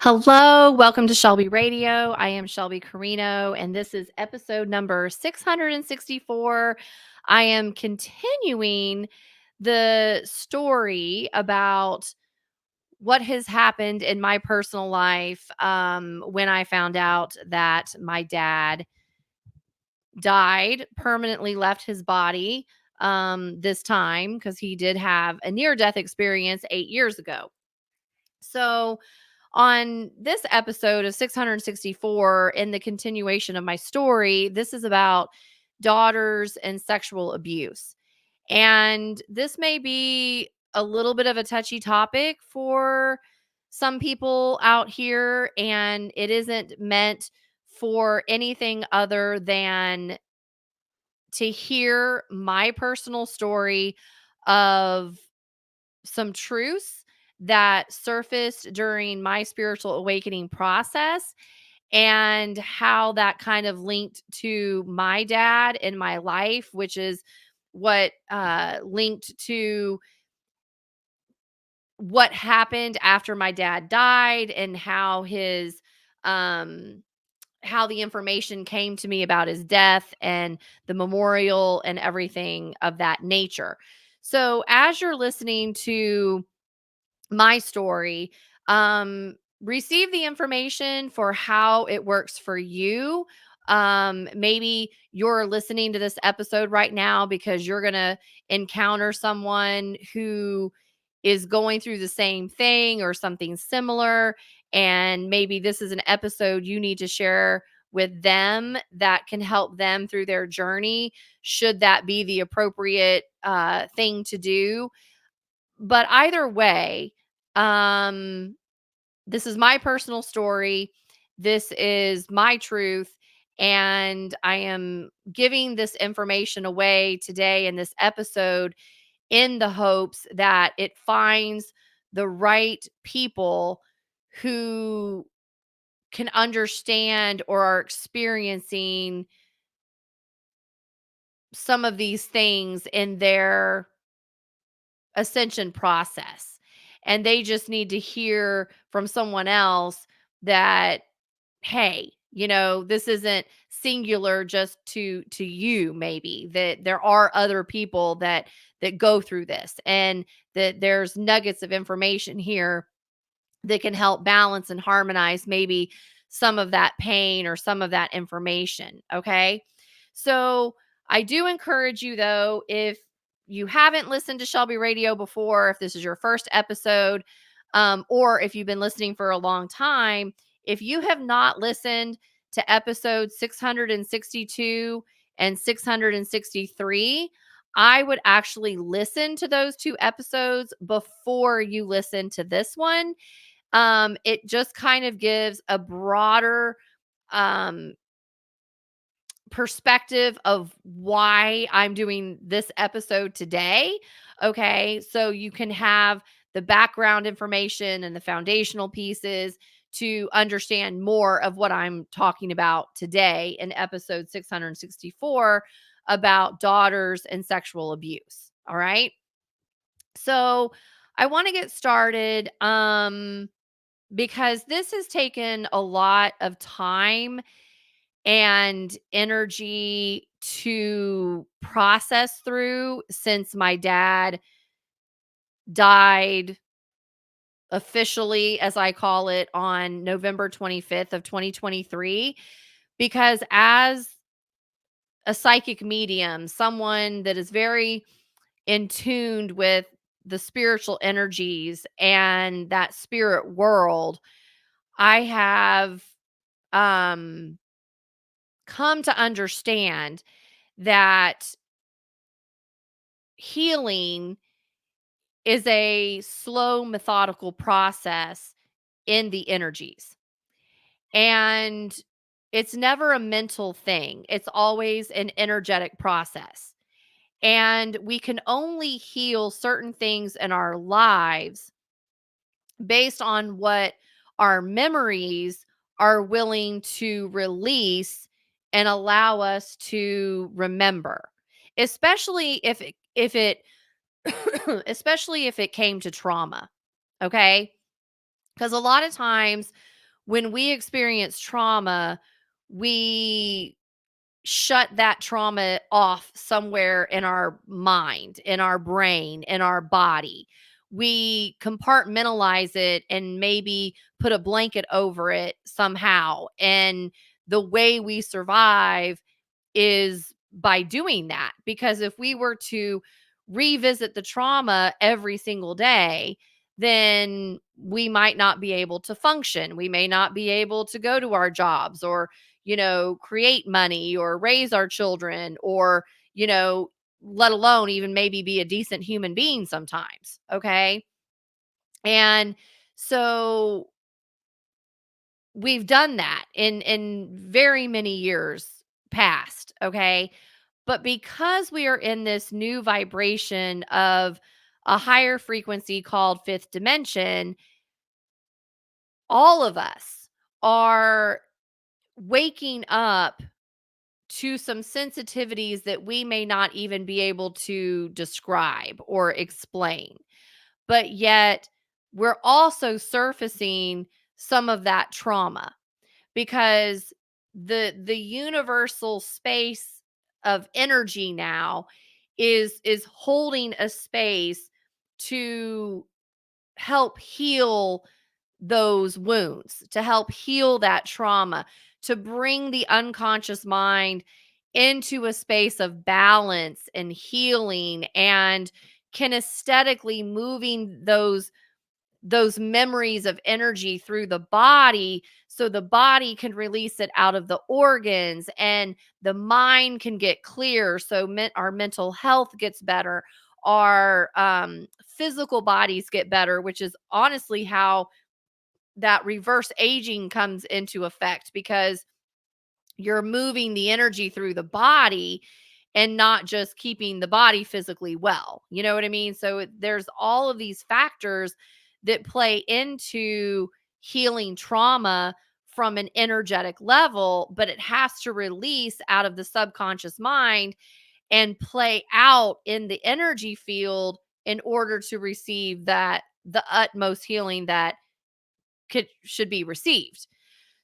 Hello, welcome to Shelby Radio. I am Shelby Carino, and this is episode number 664. I am continuing the story about what has happened in my personal life when I found out that my dad died, permanently left his body this time because he did have a near death experience 8 years ago. So, on this episode of 664, in the continuation of my story, this is about daughters and sexual abuse. And this may be a little bit of a touchy topic for some people out here, and it isn't meant for anything other than to hear my personal story of some truths that surfaced during my spiritual awakening process and how that kind of linked to my dad in my life, which is what linked to what happened after my dad died and um how the information came to me about his death and the memorial and everything of that nature. So as you're listening to my story, receive the information for how it works for you. Maybe you're listening to this episode right now because you're going to encounter someone who is going through the same thing or something similar. And maybe this is an episode you need to share with them that can help them through their journey, should that be the appropriate thing to do. But either way, um, this is my personal story. This is my truth. And I am giving this information away today in this episode in the hopes that it finds the right people who can understand or are experiencing some of these things in their ascension process. And they just need to hear from someone else that, hey, this isn't singular just to you, maybe that there are other people that go through this, and that there's nuggets of information here that can help balance and harmonize maybe some of that pain or some of that information. Okay. So I do encourage you, though, if you haven't listened to Shelby Radio before, if this is your first episode, or if you've been listening for a long time, if you have not listened to episode 662 and 663, I would actually listen to those two episodes before you listen to this one. It just kind of gives a broader um perspective of why I'm doing this episode today. Okay. So you can have the background information and the foundational pieces to understand more of what I'm talking about today in episode 664 about daughters and sexual abuse. All right. So I want to get started. Because this has taken a lot of time and energy to process through since my dad died officially, as I call it, on November 25th of 2023. Because as a psychic medium, someone that is very in tuned with the spiritual energies and that spirit world, I have um come to understand that healing is a slow, methodical process in the energies. And it's never a mental thing, it's always an energetic process. And we can only heal certain things in our lives based on what our memories are willing to release and allow us to remember, especially if it especially if it came to trauma. Okay, because a lot of times when we experience trauma, we shut that trauma off somewhere in our mind, in our brain, in our body. We compartmentalize it and maybe put a blanket over it somehow. And the way we survive is by doing that. Because if we were to revisit the trauma every single day, then we might not be able to function. We may not be able to go to our jobs or, create money or raise our children or, let alone even maybe be a decent human being sometimes. Okay. And so we've done that in very many years past. Okay. But because we are in this new vibration of a higher frequency called fifth dimension, all of us are waking up to some sensitivities that we may not even be able to describe or explain. But yet, we're also surfacing some of that trauma because the universal space of energy now is holding a space to help heal those wounds, to help heal that trauma, to bring the unconscious mind into a space of balance and healing and kinesthetically moving those memories of energy through the body so the body can release it out of the organs and the mind can get clear so our mental health gets better, our physical bodies get better, which is honestly how that reverse aging comes into effect because you're moving the energy through the body and not just keeping the body physically well. You know what I mean? So there's all of these factors that play into healing trauma from an energetic level, but it has to release out of the subconscious mind and play out in the energy field in order to receive that the utmost healing that should be received.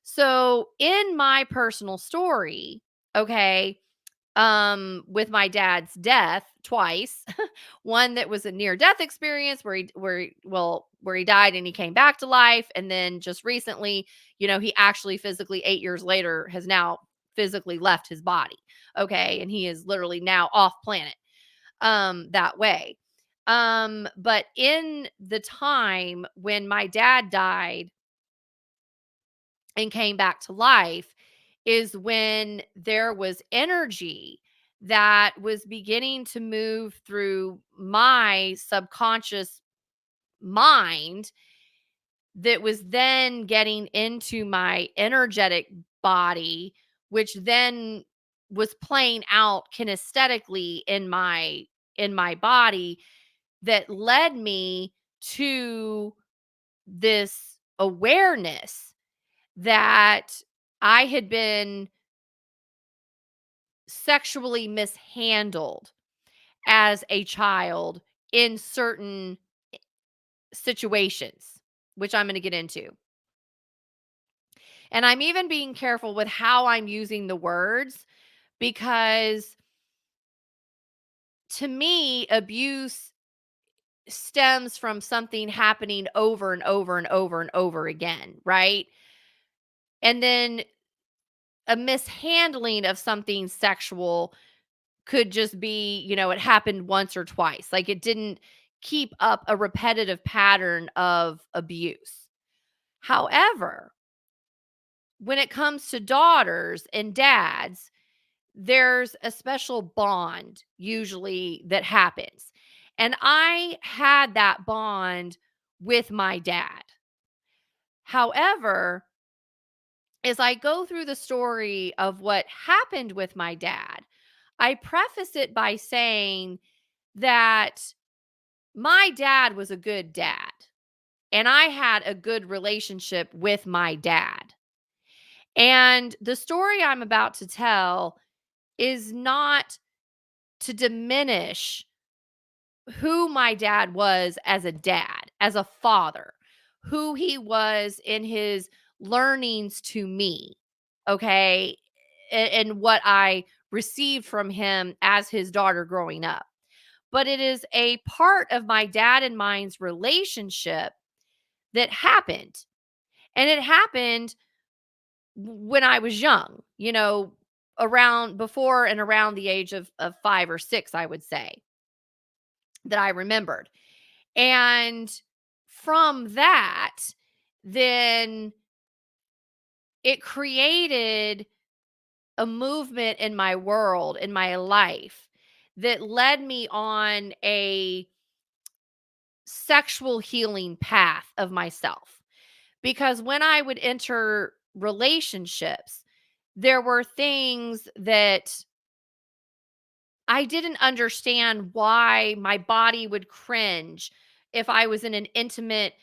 So in my personal story, okay, with my dad's death twice, one that was a near death experience where he died and he came back to life, and then just recently, he actually physically 8 years later has now physically left his body. Okay, and he is literally now off planet that way. But in the time when my dad died and came back to life is when there was energy that was beginning to move through my subconscious mind that was then getting into my energetic body, which then was playing out kinesthetically in my body that led me to this awareness that I had been sexually mishandled as a child in certain situations, which I'm going to get into. And I'm even being careful with how I'm using the words because to me, abuse stems from something happening over and over and over and over again, right? And then a mishandling of something sexual could just be, it happened once or twice. Like it didn't keep up a repetitive pattern of abuse. However, when it comes to daughters and dads, there's a special bond usually that happens. And I had that bond with my dad. However, as I go through the story of what happened with my dad, I preface it by saying that my dad was a good dad, and I had a good relationship with my dad. And the story I'm about to tell is not to diminish who my dad was as a dad, as a father, who he was in his learnings to me, okay, and what I received from him as his daughter growing up. But it is a part of my dad and mine's relationship that happened. And it happened when I was young, around before and around the age of 5 or 6, I would say, that I remembered. And from that, then it created a movement in my world, in my life, that led me on a sexual healing path of myself. Because when I would enter relationships, there were things that I didn't understand why my body would cringe if I was in an intimate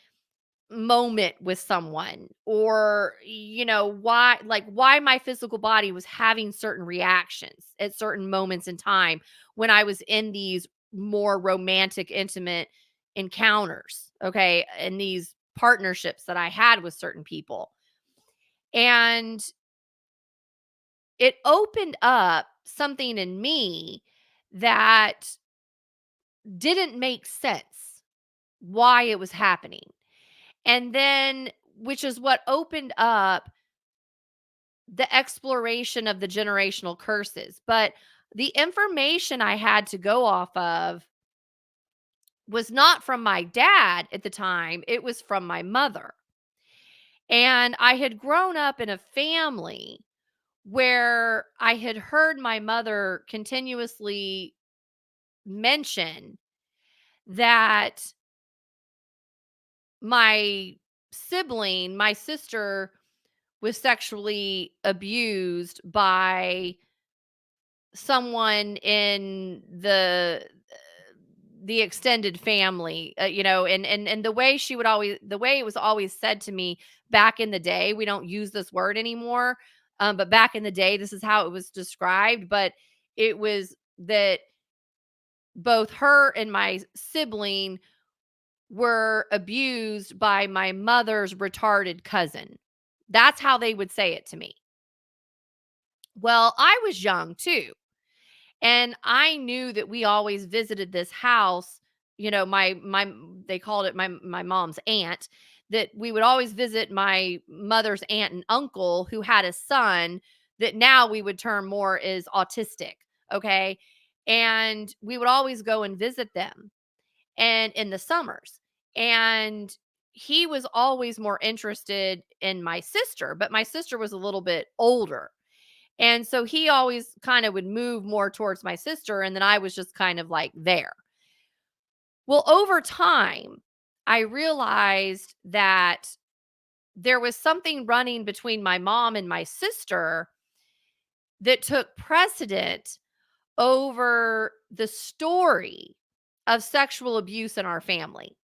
moment with someone, or why my physical body was having certain reactions at certain moments in time when I was in these more romantic, intimate encounters, okay, and these partnerships that I had with certain people. And it opened up something in me that didn't make sense why it was happening. And then, which is what opened up the exploration of the generational curses. But the information I had to go off of was not from my dad at the time, it was from my mother. And I had grown up in a family where I had heard my mother continuously mention that my my sister, was sexually abused by someone in the extended family, and the way it was always said to me back in the day. We don't use this word anymore, but back in the day, this is how it was described. But it was that both her and my sibling were abused by my mother's retarded cousin. That's how they would say it to me. Well, I was young too. And I knew that we always visited this house, my they called it my mom's aunt, that we would always visit my mother's aunt and uncle who had a son that now we would term more is autistic, okay? And we would always go and visit them, and in the summers. And he was always more interested in my sister, but my sister was a little bit older. And so he always kind of would move more towards my sister, and then I was just kind of like there. Well, over time, I realized that there was something running between my mom and my sister that took precedent over the story of sexual abuse in our family.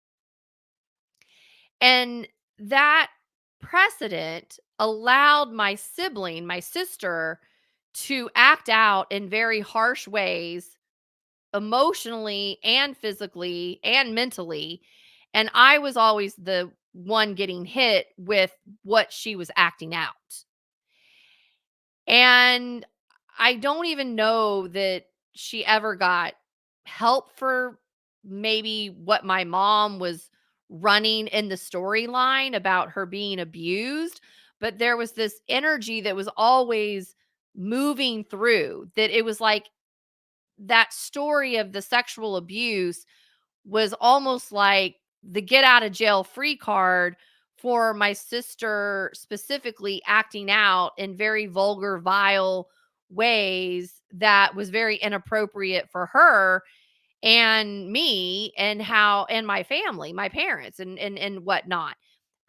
And that precedent allowed my sister, to act out in very harsh ways, emotionally and physically and mentally. And I was always the one getting hit with what she was acting out. And I don't even know that she ever got help for maybe what my mom was running in the storyline about her being abused, but there was this energy that was always moving through, that it was like that story of the sexual abuse was almost like the get out of jail free card for my sister, specifically acting out in very vulgar, vile ways that was very inappropriate for her and me, and how, and my family, my parents, and whatnot.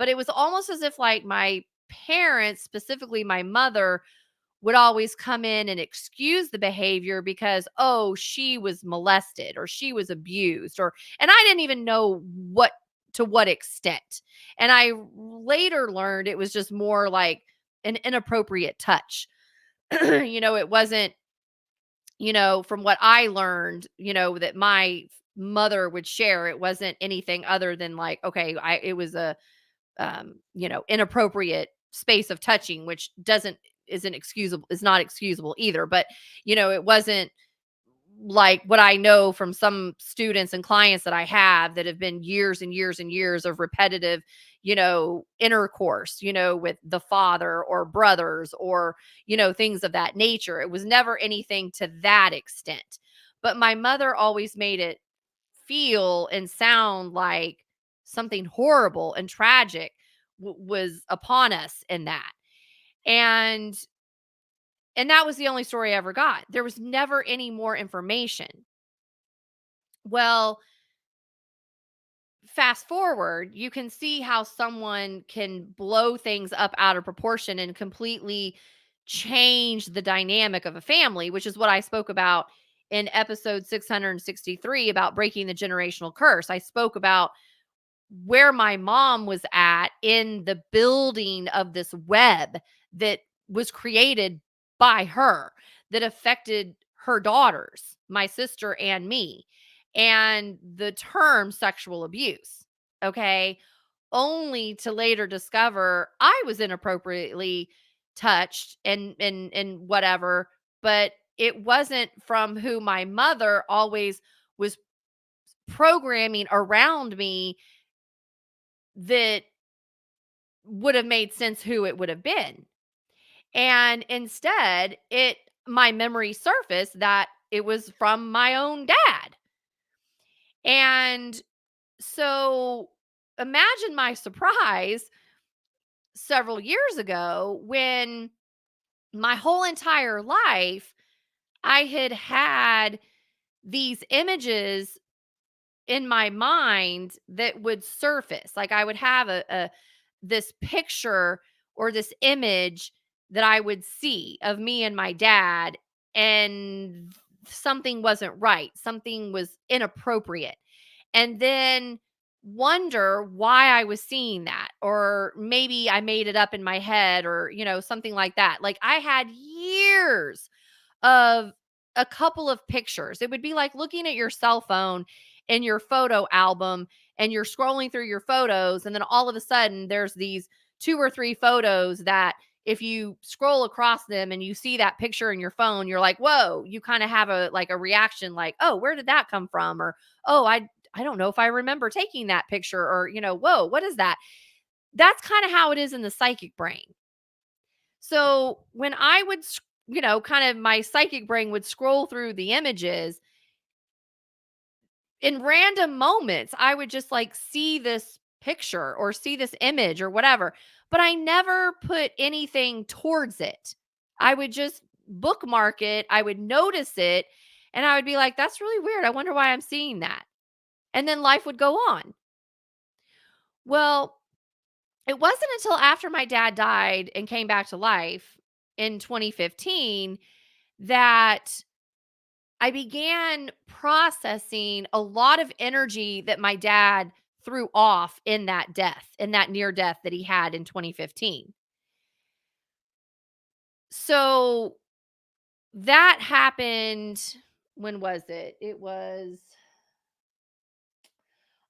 But it was almost as if like my parents, specifically my mother, would always come in and excuse the behavior because, oh, she was molested or she was abused, or, and I didn't even know to what extent. And I later learned it was just more like an inappropriate touch. It wasn't, from what I learned, that my mother would share, it wasn't anything other than like, okay, it was a inappropriate space of touching, which doesn't isn't excusable is not excusable either. But it wasn't like what I know from some students and clients that I have that have been years and years and years of repetitive, intercourse, with the father or brothers or, things of that nature. It was never anything to that extent. But my mother always made it feel and sound like something horrible and tragic was upon us in that. And that was the only story I ever got. There was never any more information. Well, fast forward, you can see how someone can blow things up out of proportion and completely change the dynamic of a family, which is what I spoke about in episode 663 about breaking the generational curse. I spoke about where my mom was at in the building of this web that was created by her that affected her daughters, my sister and me, and the term sexual abuse. Okay. Only to later discover I was inappropriately touched and whatever, but it wasn't from who my mother always was programming around me that would have made sense who it would have been. And instead, my memory surfaced that it was from my own dad. And so imagine my surprise several years ago when my whole entire life I had these images in my mind that would surface. Like I would have a this picture or this image that I would see of me and my dad, and something wasn't right. Something was inappropriate. And then wonder why I was seeing that, or maybe I made it up in my head, or something like that. Like I had years of a couple of pictures. It would be like looking at your cell phone in your photo album, and you're scrolling through your photos, and then all of a sudden there's these two or three photos that if you scroll across them and you see that picture in your phone, you're like, "Whoa," you kind of have a reaction like, "Oh, where did that come from?" Or, "Oh, I don't know if I remember taking that picture," or, "Whoa, what is that?" That's kind of how it is in the psychic brain. So when I would, kind of my psychic brain would scroll through the images in random moments, I would just like see this picture or see this image or whatever, but I never put anything towards it. I would just bookmark it, I would notice it, and I would be like, that's really weird. I wonder why I'm seeing that. And then life would go on. Well, it wasn't until after my dad died and came back to life in 2015 that I began processing a lot of energy that my dad threw off in that death, in that near death that he had in 2015. So that happened. When was it? It was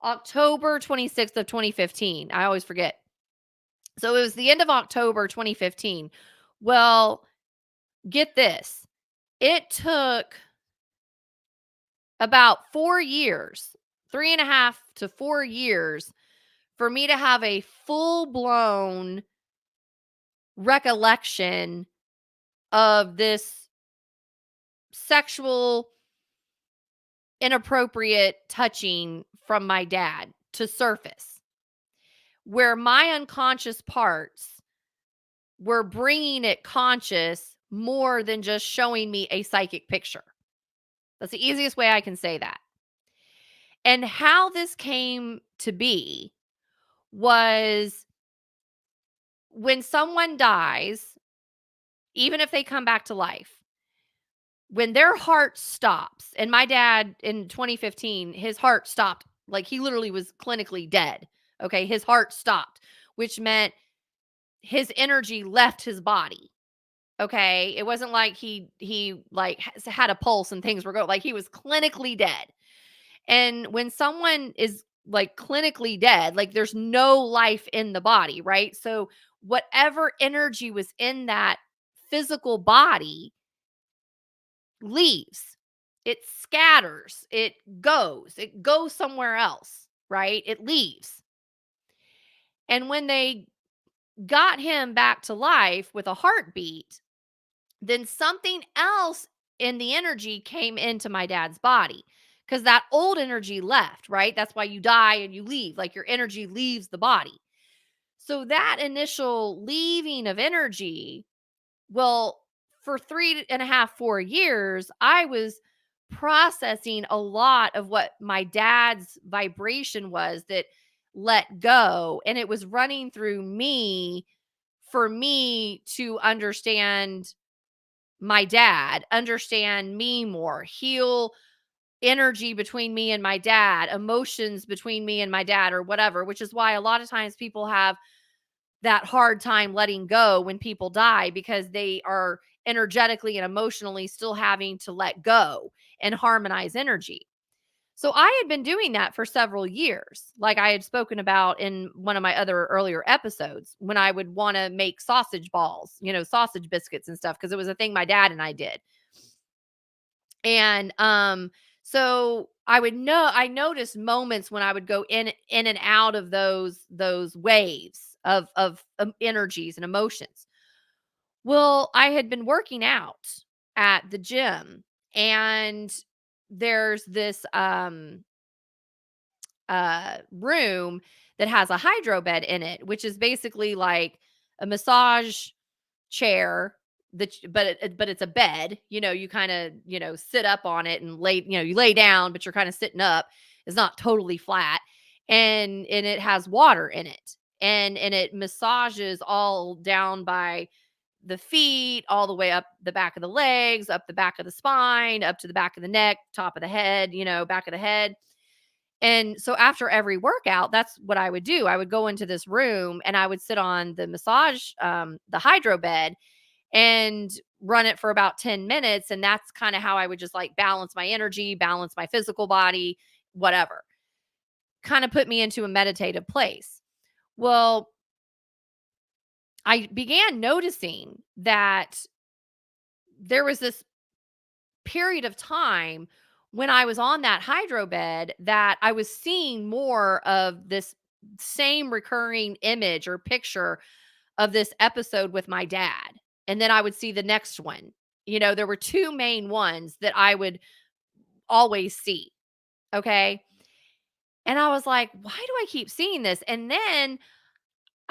October 26th of 2015. I always forget. So it was the end of October 2015. Well, get this. It took about 4 years, 3.5 to 4 years for me to have a full blown recollection of this sexual inappropriate touching from my dad to surface, where my unconscious parts were bringing it conscious more than just showing me a psychic picture. That's the easiest way I can say that. And how this came to be was when someone dies, even if they come back to life, when their heart stops, and my dad in 2015, his heart stopped, like he literally was clinically dead. Okay. His heart stopped, which meant his energy left his body. Okay. It wasn't like he like had a pulse and things were going, like he was clinically dead. And when someone is like clinically dead, like there's no life in the body, right? So whatever energy was in that physical body leaves. It scatters. It goes somewhere else, right? It leaves. And when they got him back to life with a heartbeat, then something else in the energy came into my dad's body because that old energy left, right? That's why you die and you leave, like your energy leaves the body. So that initial leaving of energy, well, for 3.5, 4 years, I was processing a lot of what my dad's vibration was that let go. And it was running through me for me to understand my dad, understand me more, heal energy between me and my dad, emotions between me and my dad, or whatever, which is why a lot of times people have that hard time letting go when people die because they are energetically and emotionally still having to let go and harmonize energy. So I had been doing that for several years, like I had spoken about in one of my other earlier episodes when I would want to make sausage balls, sausage biscuits and stuff, because it was a thing my dad and I did. And so I noticed moments when I would go in and out of those waves of energies and emotions. Well, I had been working out at the gym, and there's this room that has a hydro bed in it, which is basically like a massage chair but it's a bed. You kind of, sit up on it and lay, you lay down, but you're kind of sitting up. It's not totally flat. And it has water in it. And it massages all down by the feet, all the way up the back of the legs, up the back of the spine, up to the back of the neck, top of the head, back of the head. And so after every workout, that's what I would do. I would go into this room and I would sit on the the hydro bed and run it for about 10 minutes. And that's kind of how I would just like balance my energy, balance my physical body, whatever. Kind of put me into a meditative place. Well, I began noticing that there was this period of time when I was on that hydro bed that I was seeing more of this same recurring image or picture of this episode with my dad. And then I would see the next one. There were two main ones that I would always see. Okay. And I was like, why do I keep seeing this? And then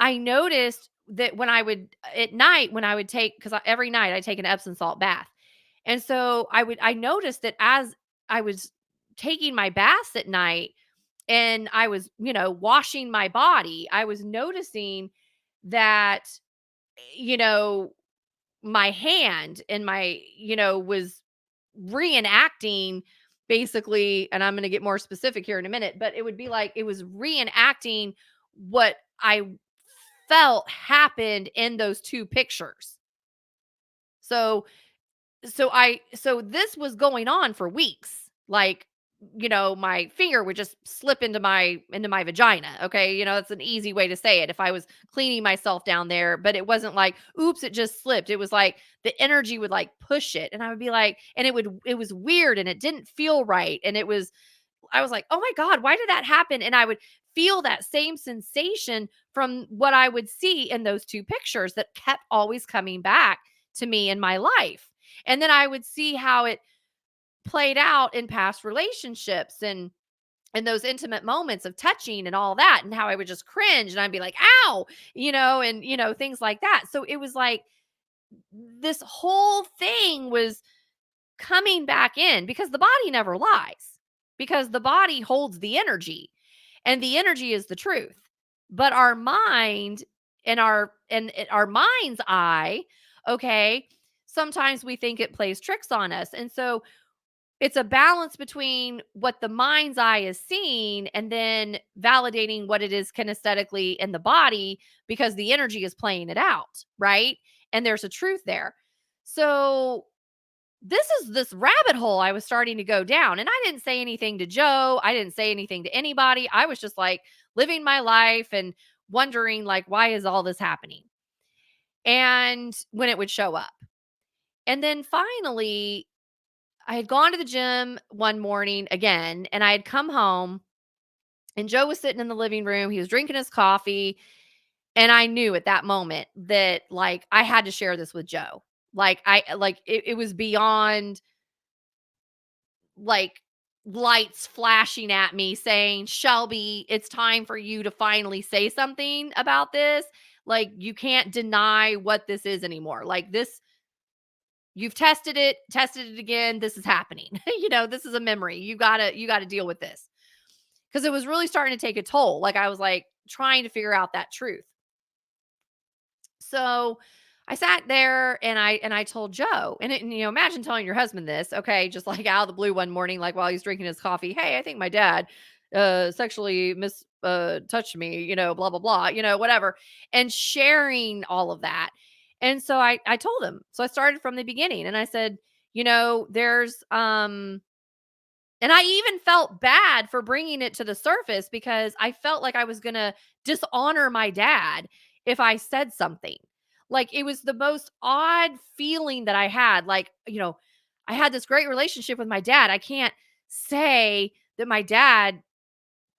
I noticed that when I would, at night, when I would take, because every night I take an Epsom salt bath. And so I noticed that as I was taking my baths at night and I was, washing my body, I was noticing that, you know, my hand and was reenacting basically, and I'm going to get more specific here in a minute, but it would be like it was reenacting what I felt happened in those two pictures. So so this was going on for weeks. Like, my finger would just slip into my vagina. Okay. That's an easy way to say it. If I was cleaning myself down there, but it wasn't like, oops, it just slipped. It was like the energy would like push it. And I would be like, and it was weird and it didn't feel right. And I was like, oh my God, why did that happen? And I would feel that same sensation from what I would see in those two pictures that kept always coming back to me in my life. And then I would see how it played out in past relationships and those intimate moments of touching and all that, and how I would just cringe and I'd be like, ow, and things like that. So it was like this whole thing was coming back in because the body never lies, because the body holds the energy and the energy is the truth. But our mind and our mind's eye, okay, sometimes we think it plays tricks on us. And so it's a balance between what the mind's eye is seeing and then validating what it is kinesthetically in the body because the energy is playing it out, right? And there's a truth there. So this is this rabbit hole I was starting to go down. And I didn't say anything to Joe. I didn't say anything to anybody. I was just like living my life and wondering, like, why is all this happening? and when it would show up. And then finally, I had gone to the gym one morning again, and I had come home, and Joe was sitting in the living room. He was drinking his coffee. And I knew at that moment that, like, I had to share this with Joe. It was beyond, like, lights flashing at me saying, "Shelby, it's time for you to finally say something about this. Like, you can't deny what this is anymore. Like, this, you've tested it again. This is happening. This is a memory. You gotta deal with this." Because it was really starting to take a toll. Like, I was, like, trying to figure out that truth. So I sat there and I told Joe, and imagine telling your husband this, okay, just like out of the blue one morning, like while he's drinking his coffee. Hey, I think my dad sexually mis touched me, blah blah blah, whatever, and sharing all of that. And so I told him. So I started from the beginning, and I said, there's and I even felt bad for bringing it to the surface because I felt like I was going to dishonor my dad if I said something. Like, it was the most odd feeling that I had. Like, I had this great relationship with my dad. I can't say that my dad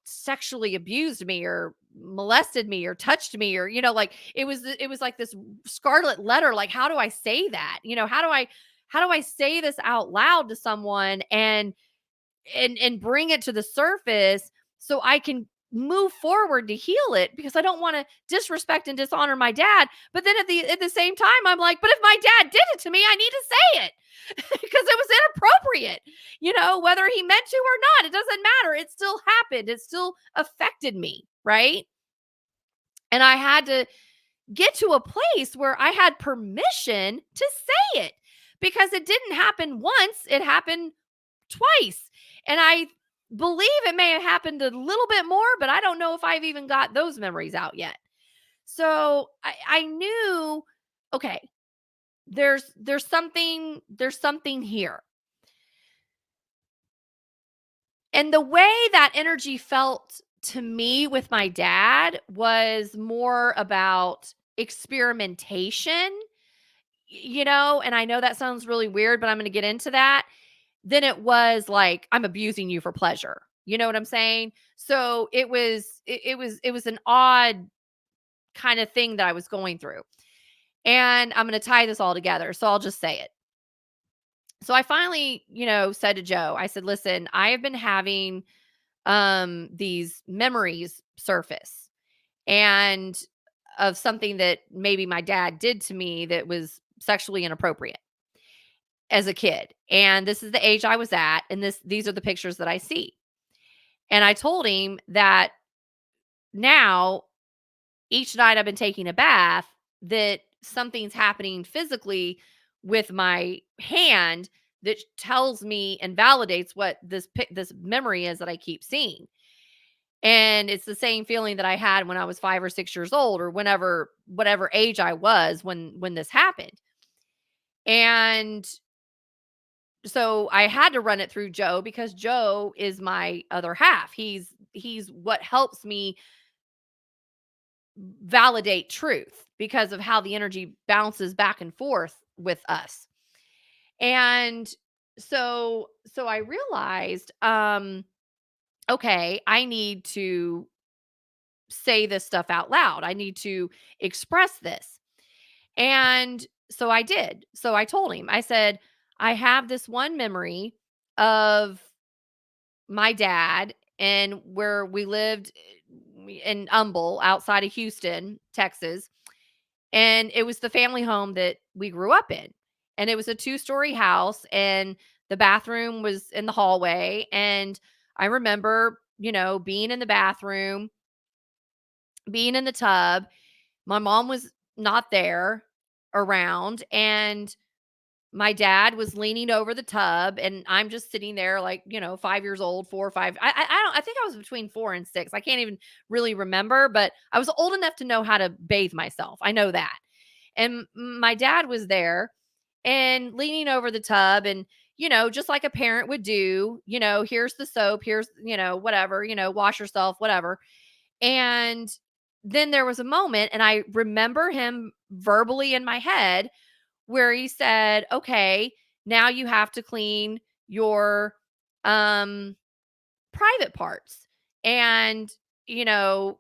sexually abused me or molested me or touched me, or like, it was like this scarlet letter. Like, how do I say that? How do I say this out loud to someone and bring it to the surface so I can move forward to heal it, because I don't want to disrespect and dishonor my dad. But then at the same time, I'm like, but if my dad did it to me, I need to say it because it was inappropriate. Whether he meant to or not, it doesn't matter. It still happened. It still affected me, right? And I had to get to a place where I had permission to say it, because it didn't happen once, it happened twice. And I believe it may have happened a little bit more, but I don't know if I've even got those memories out yet. So I knew, okay, there's something here. And the way that energy felt to me with my dad was more about experimentation, and I know that sounds really weird, but I'm going to get into that. Then it was like, I'm abusing you for pleasure. You know what I'm saying? So it was an odd kind of thing that I was going through. And I'm going to tie this all together. So I'll just say it. So I finally, said to Joe, I said, "Listen, I have been having these memories surface, and of something that maybe my dad did to me that was sexually inappropriate as a kid. And this is the age I was at, and these are the pictures that I see." And I told him that now, each night I've been taking a bath, that something's happening physically with my hand that tells me and validates what this memory is that I keep seeing. And it's the same feeling that I had when I was 5 or 6 years old, or whenever whatever age I was when this happened. And so I had to run it through Joe, because Joe is my other half. He's what helps me validate truth because of how the energy bounces back and forth with us. And so I realized, okay, I need to say this stuff out loud. I need to express this. And so I did. So I told him, I said, I have this one memory of my dad, and where we lived in Humble outside of Houston, Texas. And it was the family home that we grew up in. And it was a two-story house, and the bathroom was in the hallway. And I remember, being in the bathroom, being in the tub. My mom was not there around, and my dad was leaning over the tub, and I'm just sitting there like, 5 years old, 4 or 5. I think I was between 4 and 6. I can't even really remember, but I was old enough to know how to bathe myself. I know that. And my dad was there and leaning over the tub, and just like a parent would do, here's the soap, here's, whatever, wash yourself, whatever. And then there was a moment, and I remember him verbally in my head where he said, "Okay, now you have to clean your um private parts. And, you know,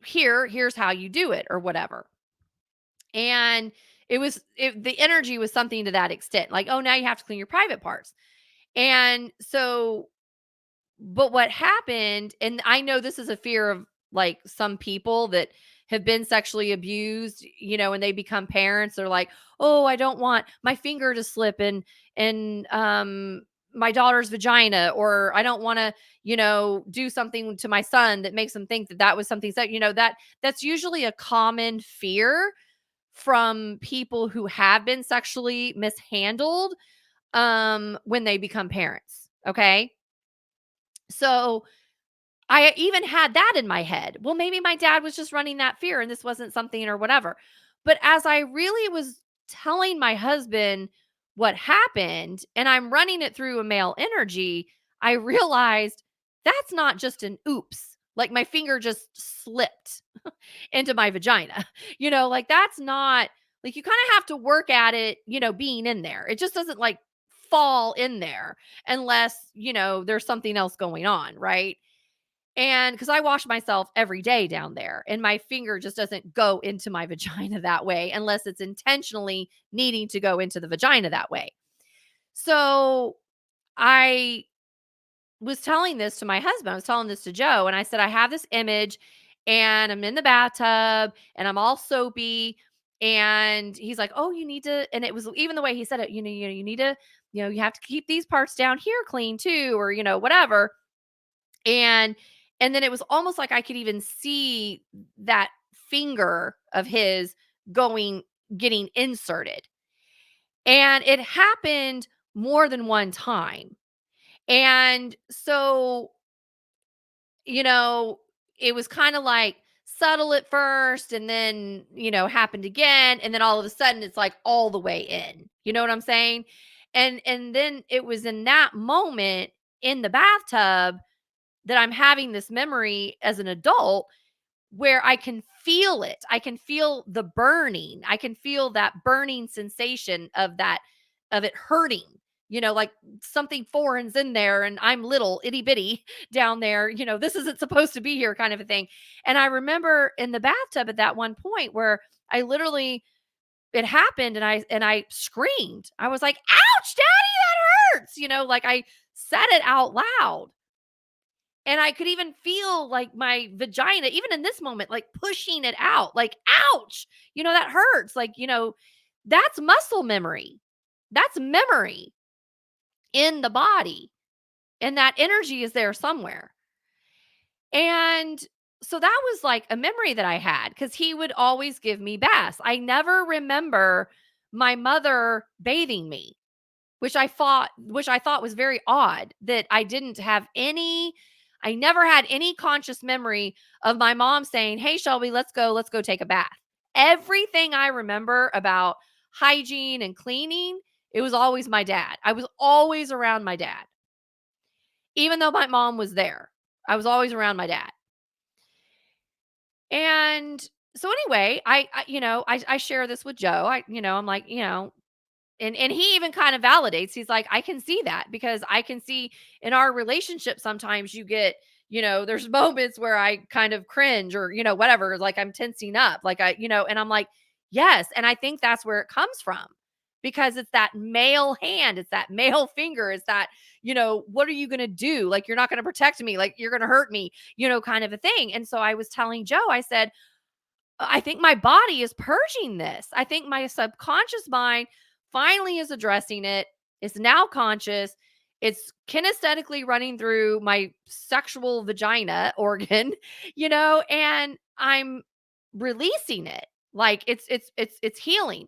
here's how you do it or whatever." And the energy was something to that extent. Like, "Oh, now you have to clean your private parts." And so but what happened, and I know this is a fear of like some people that have been sexually abused, when they become parents, they're like, "Oh, I don't want my finger to slip in my daughter's vagina, or I don't want to, do something to my son that makes them think that that was something that, that's usually a common fear from people who have been sexually mishandled when they become parents, okay? So I even had that in my head. Well, maybe my dad was just running that fear and this wasn't something or whatever. But as I really was telling my husband what happened and I'm running it through a male energy, I realized that's not just an oops. Like my finger just slipped into my vagina. Like that's not like you kind of have to work at it, being in there. It just doesn't like fall in there unless, there's something else going on, right? And because I wash myself every day down there, and my finger just doesn't go into my vagina that way unless it's intentionally needing to go into the vagina that way. So I was telling this to my husband. I was telling this to Joe, and I said, I have this image, and I'm in the bathtub, and I'm all soapy. And he's like, "Oh, you need to," and it was even the way he said it, you need to, you have to keep these parts down here clean too, or, whatever. And and then it was almost like I could even see that finger of his going getting inserted. And it happened more than one time. And so, you know, it was kind of like subtle at first and then, happened again and then all of a sudden it's like all the way in. You know what I'm saying? And then it was in that moment in the bathtub that I'm having this memory as an adult where I can feel it. I can feel the burning. I can feel that burning sensation of it hurting. Like something foreign's in there and I'm little itty bitty down there. This isn't supposed to be here kind of a thing. And I remember in the bathtub at that one point where I literally it happened and I screamed. I was like, "Ouch, daddy, that hurts." Like I said it out loud. And I could even feel like my vagina, even in this moment, like pushing it out, like, ouch, that hurts. Like, that's muscle memory. That's memory in the body. And that energy is there somewhere. And so that was like a memory that I had because he would always give me baths. I never remember my mother bathing me. Which I thought was very odd that I never had any conscious memory of my mom saying, "Hey, Shelby, let's go take a bath." Everything I remember about hygiene and cleaning, it was always my dad. I was always around my dad. Even though my mom was there, I was always around my dad. And so anyway, I share this with Joe. I'm like, and he even kind of validates. He's like, "I can see that because I can see in our relationship sometimes you get, there's moments where I kind of cringe or, whatever, like I'm tensing up, like and I'm like, "Yes." And I think that's where it comes from because it's that male hand, it's that male finger, it's that, what are you going to do? Like, you're not going to protect me, like you're going to hurt me, kind of a thing. And so I was telling Joe, I said, I think my body is purging this. I think my subconscious mind finally is addressing it. It's now conscious. It's kinesthetically running through my sexual vagina organ, and I'm releasing it. Like it's healing.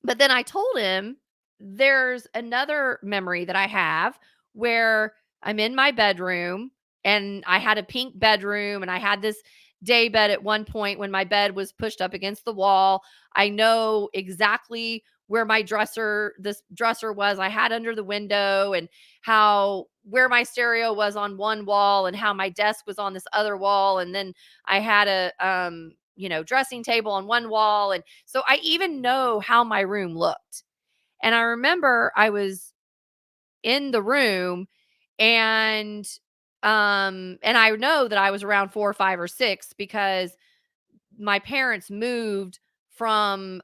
But then I told him there's another memory that I have where I'm in my bedroom and I had a pink bedroom and I had this day bed at one point when my bed was pushed up against the wall. I know exactly where this dresser was. I had under the window and how where my stereo was on one wall and how my desk was on this other wall. And then I had dressing table on one wall. And so I even know how my room looked. And I remember I was in the room, and I know that I was around 4 or 5 or 6 because my parents moved from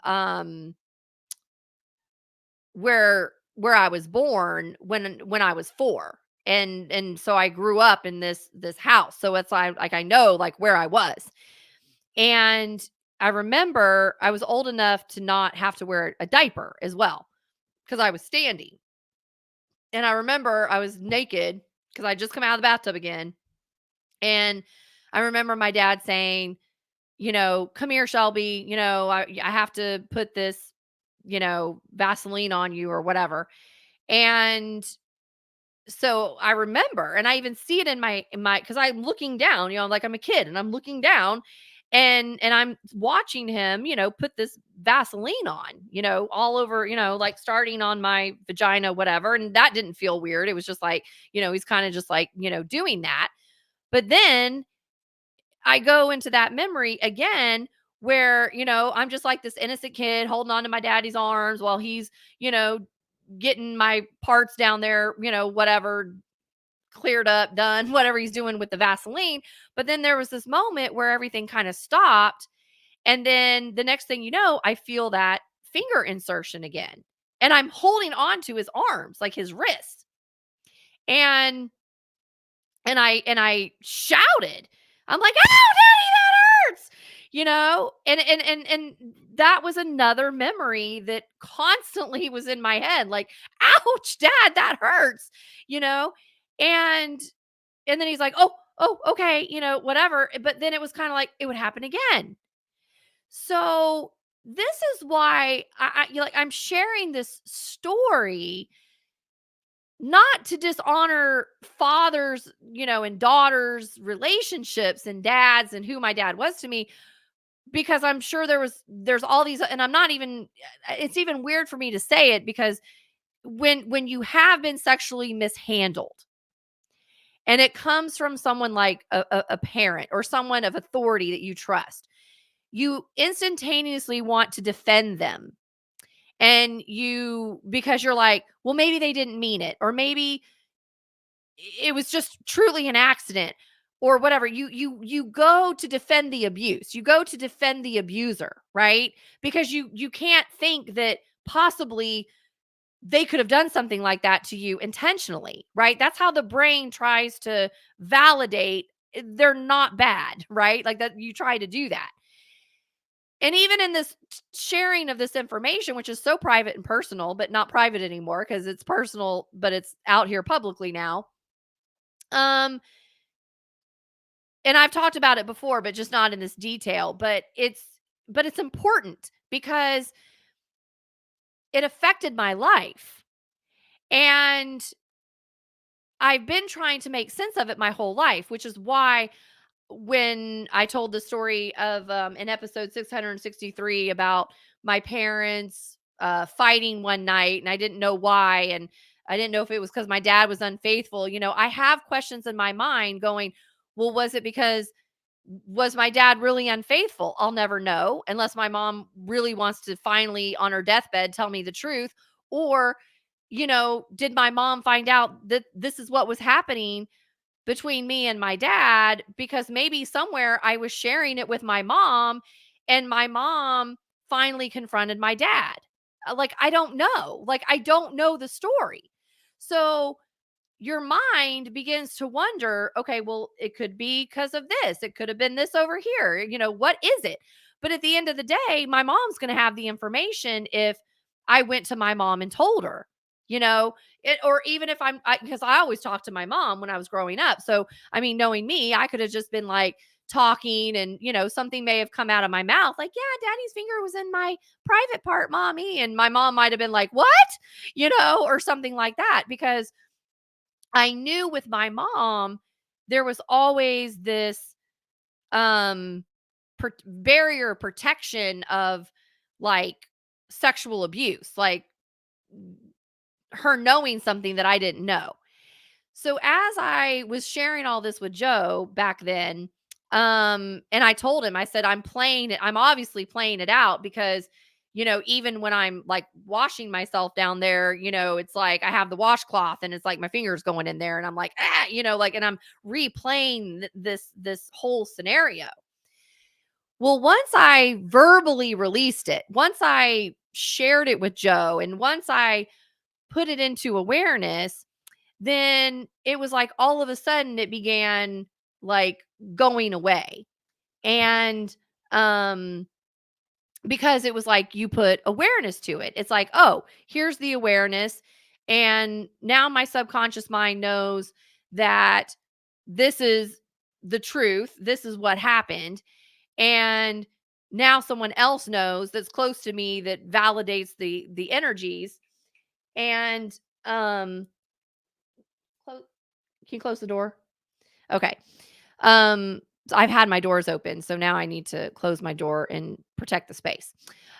where I was born when I was 4. And so I grew up in this house. So it's like I know like where I was. And I remember I was old enough to not have to wear a diaper as well because I was standing. And I remember I was naked because I just come out of the bathtub again. And I remember my dad saying, "Come here, Shelby. I have to put this, Vaseline on you or whatever." And so I remember, and I even see it in my because I'm looking down, like I'm a kid and I'm looking down, and I'm watching him, put this Vaseline on, all over, like starting on my vagina, whatever. And that didn't feel weird. It was just like, he's kind of just like, doing that. But then I go into that memory again where, I'm just like this innocent kid holding on to my daddy's arms while he's, you know, getting my parts down there, whatever, cleared up, done, whatever he's doing with the Vaseline. But then there was this moment where everything kind of stopped. And then the next thing you know, I feel that finger insertion again. And I'm holding on to his arms, like his wrist. And I shouted. I'm like, "Oh, daddy, that hurts." And that was another memory that constantly was in my head, like, "Ouch, dad, that hurts." You know? And and then he's like, "Oh, oh, okay, whatever." But then it was kind of like it would happen again. So this is why I'm sharing this story not to dishonor fathers, and daughters relationships and dads and who my dad was to me, because I'm sure there's all these, and I'm not even, it's even weird for me to say it because when you have been sexually mishandled and it comes from someone like a parent or someone of authority that you trust, you instantaneously want to defend them. And because you're like, well, maybe they didn't mean it, or maybe it was just truly an accident, or whatever. You go to defend the abuse, you go to defend the abuser, right? Because you can't think that possibly they could have done something like that to you intentionally, right? That's how the brain tries to validate they're not bad, right? Like that, you try to do that. And even in this sharing of this information, which is so private and personal, but not private anymore because it's personal, but it's out here publicly now. Um, and I've talked about it before, but just not in this detail. But it's important because it affected my life. And I've been trying to make sense of it my whole life, which is why when I told the story of in episode 663 about my parents fighting one night, and I didn't know why, and I didn't know if it was because my dad was unfaithful. I have questions in my mind going, well, was my dad really unfaithful? I'll never know unless my mom really wants to finally on her deathbed tell me the truth. Or, did my mom find out that this is what was happening between me and my dad because maybe somewhere I was sharing it with my mom and my mom finally confronted my dad. Like, I don't know. Like, I don't know the story. So your mind begins to wonder, okay, well, it could be because of this. It could have been this over here. What is it? But at the end of the day, my mom's going to have the information if I went to my mom and told her, you know, or even if because I always talked to my mom when I was growing up. So, I mean, knowing me, I could have just been like talking and, something may have come out of my mouth like, yeah, daddy's finger was in my private part, mommy. And my mom might have been like, what? Or something like that because I knew with my mom, there was always this um barrier protection of like sexual abuse, like her knowing something that I didn't know. So as I was sharing all this with Joe back then, And I told him, I said, I'm obviously playing it out because, even when I'm like washing myself down there, it's like I have the washcloth and it's like my fingers going in there and I'm like, and I'm replaying this whole scenario. Well, once I verbally released it, once I shared it with Joe, and once I put it into awareness, then it was like all of a sudden it began like going away. And um because it was like you put awareness to it. It's like, "Oh, here's the awareness and now my subconscious mind knows that this is the truth. This is what happened." And now someone else knows that's close to me that validates the energies. And clo- can you close the door? Okay. I've had my doors open, so now I need to close my door and protect the space.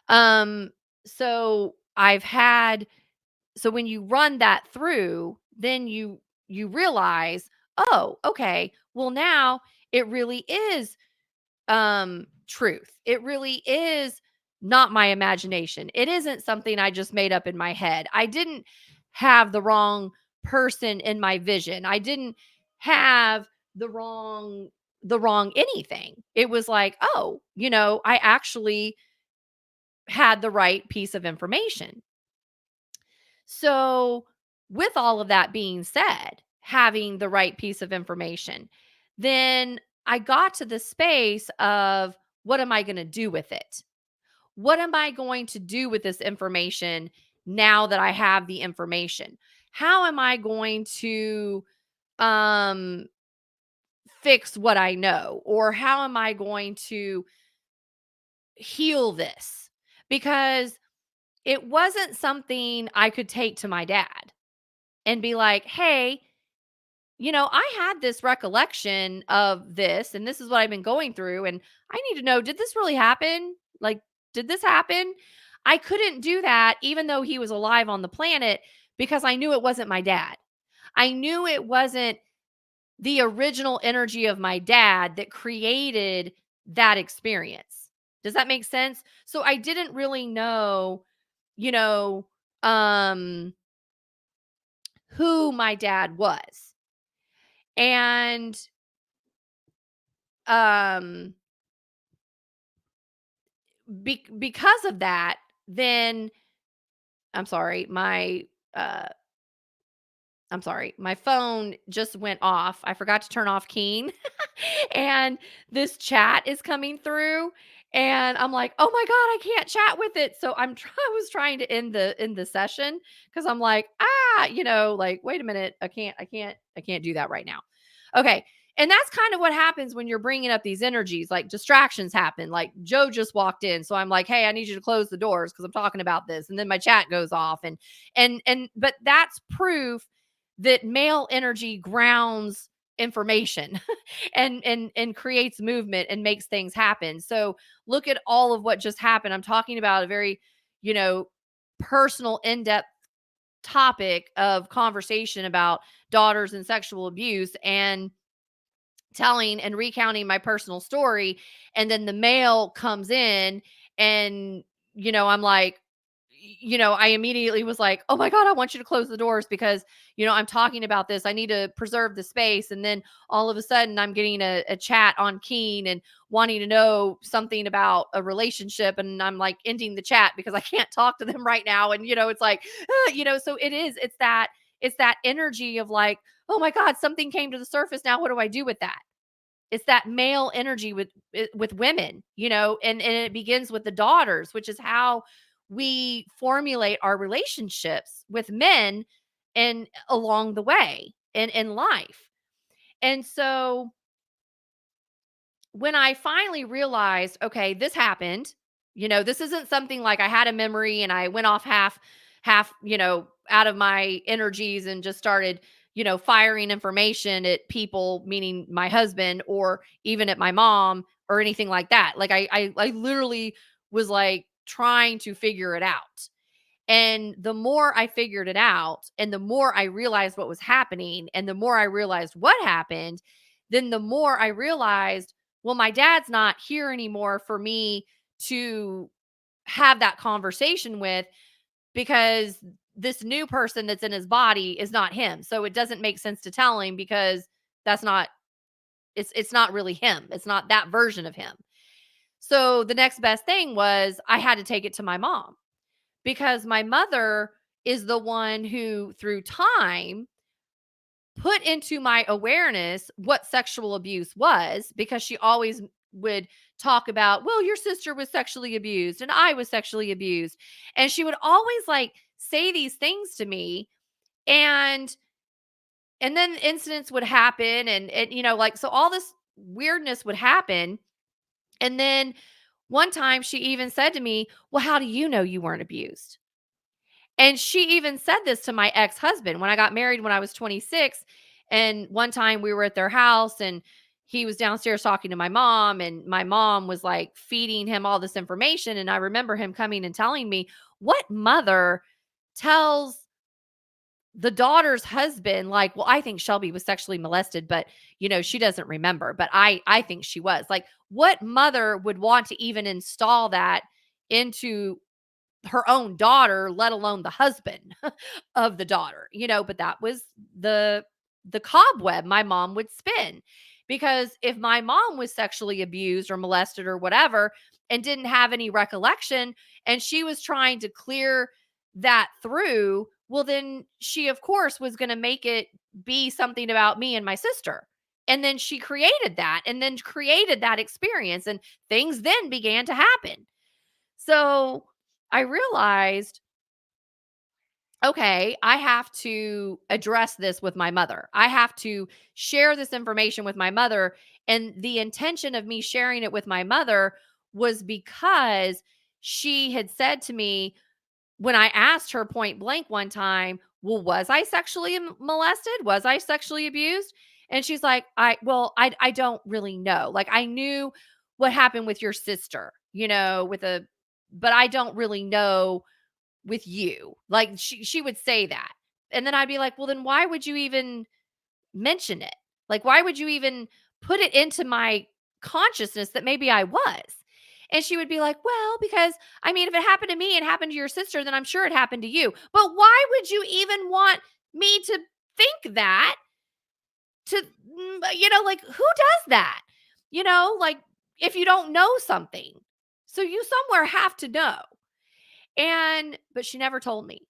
Um, so I've had so when you run that through, then you realize, oh, okay, well now it really is truth. It really is not my imagination. It isn't something I just made up in my head. I didn't have the wrong person in my vision. I didn't have the wrong the wrong anything. It was like, oh, I actually had the right piece of information. So, with all of that being said, having the right piece of information, then I got to the space of what am I going to do with it? What am I going to do with this information now that I have the information? How am I going to um fix what I know, or how am I going to heal this? Because it wasn't something I could take to my dad and be like, "Hey, I had this recollection of this, and this is what I've been going through. And I need to know, did this really happen? Like, did this happen?" I couldn't do that, even though he was alive on the planet, because I knew it wasn't my dad. I knew it wasn't the original energy of my dad that created that experience. Does that make sense? So I didn't really know, you know, um, who my dad was. And um because of that, then I'm sorry, uh my phone just went off. I forgot to turn off Keen and this chat is coming through and I'm like, "Oh my god, I can't chat with it." So I was trying to end the session cuz I'm like, like, "Wait a minute. I can't do that right now." Okay. And that's kind of what happens when you're bringing up these energies, like distractions happen. Like Joe just walked in, so I'm like, "Hey, I need you to close the doors because I'm talking about this." And then my chat goes off but that's proof that male energy grounds information and creates movement and makes things happen. So look at all of what just happened. I'm talking about a very, you know, personal, in-depth topic of conversation about daughters and sexual abuse and telling and recounting my personal story, and then the male comes in and I'm like, I immediately was like, "Oh my god, I want you to close the doors because I'm talking about this. I need to preserve the space." And then all of a sudden I'm getting a chat on Keen and wanting to know something about a relationship, and I'm like ending the chat because I can't talk to them right now. And it's like, so it's that energy of like, "Oh my god, something came to the surface. Now what do I do with that?" It's that male energy with women, and it begins with the daughters, which is how we formulate our relationships with men and along the way in life. And so when I finally realized, okay, this happened, this isn't something like I had a memory and I went off half, out of my energies and just started, firing information at people, meaning my husband or even at my mom or anything like that. Like I literally was like trying to figure it out. And the more I figured it out and the more I realized what was happening and the more I realized what happened, then the more I realized, Well, my dad's not here anymore for me to have that conversation with, because this new person that's in his body is not him. So it doesn't make sense to tell him, because that's not it's not really him. It's not that version of him. So the next best thing was I had to take it to my mom, because my mother is the one who, through time, put into my awareness what sexual abuse was, because she always would talk about, well, your sister was sexually abused and I was sexually abused. And she would always like say these things to me. And and then incidents would happen, and like, so all this weirdness would happen. And then one time she even said to me, well, how do you know you weren't abused? And she even said this to my ex-husband when I got married when I was 26. And one time we were at their house, and he was downstairs talking to my mom, and my mom was like feeding him all this information. And I remember him coming and telling me, what mother tells the daughter's husband, like, well, I think Shelby was sexually molested, but she doesn't remember, but I think she was. Like, what mother would want to even install that into her own daughter, let alone the husband of the daughter, but that was the cobweb my mom would spin. Because if my mom was sexually abused or molested or whatever and didn't have any recollection, and she was trying to clear that through, well, then she of course was going to make it be something about me and my sister. And then she created that, and then created that experience, and things then began to happen. So I realized, okay, I have to address this with my mother. I have to share this information with my mother. And the intention of me sharing it with my mother was because she had said to me, when I asked her point blank one time, well, was I sexually molested? Was I sexually abused? And she's like, I don't really know. Like, I knew what happened with your sister, but I don't really know with you. Like, she would say that. And then I'd be like, well, then why would you even mention it? Like, why would you even put it into my consciousness that maybe I was? And she would be like, well, because I mean, if it happened to me and happened to your sister, then I'm sure it happened to you. But why would you even want me to think that? Like, who does that? Like, if you don't know something. So you somewhere have to know. But she never told me.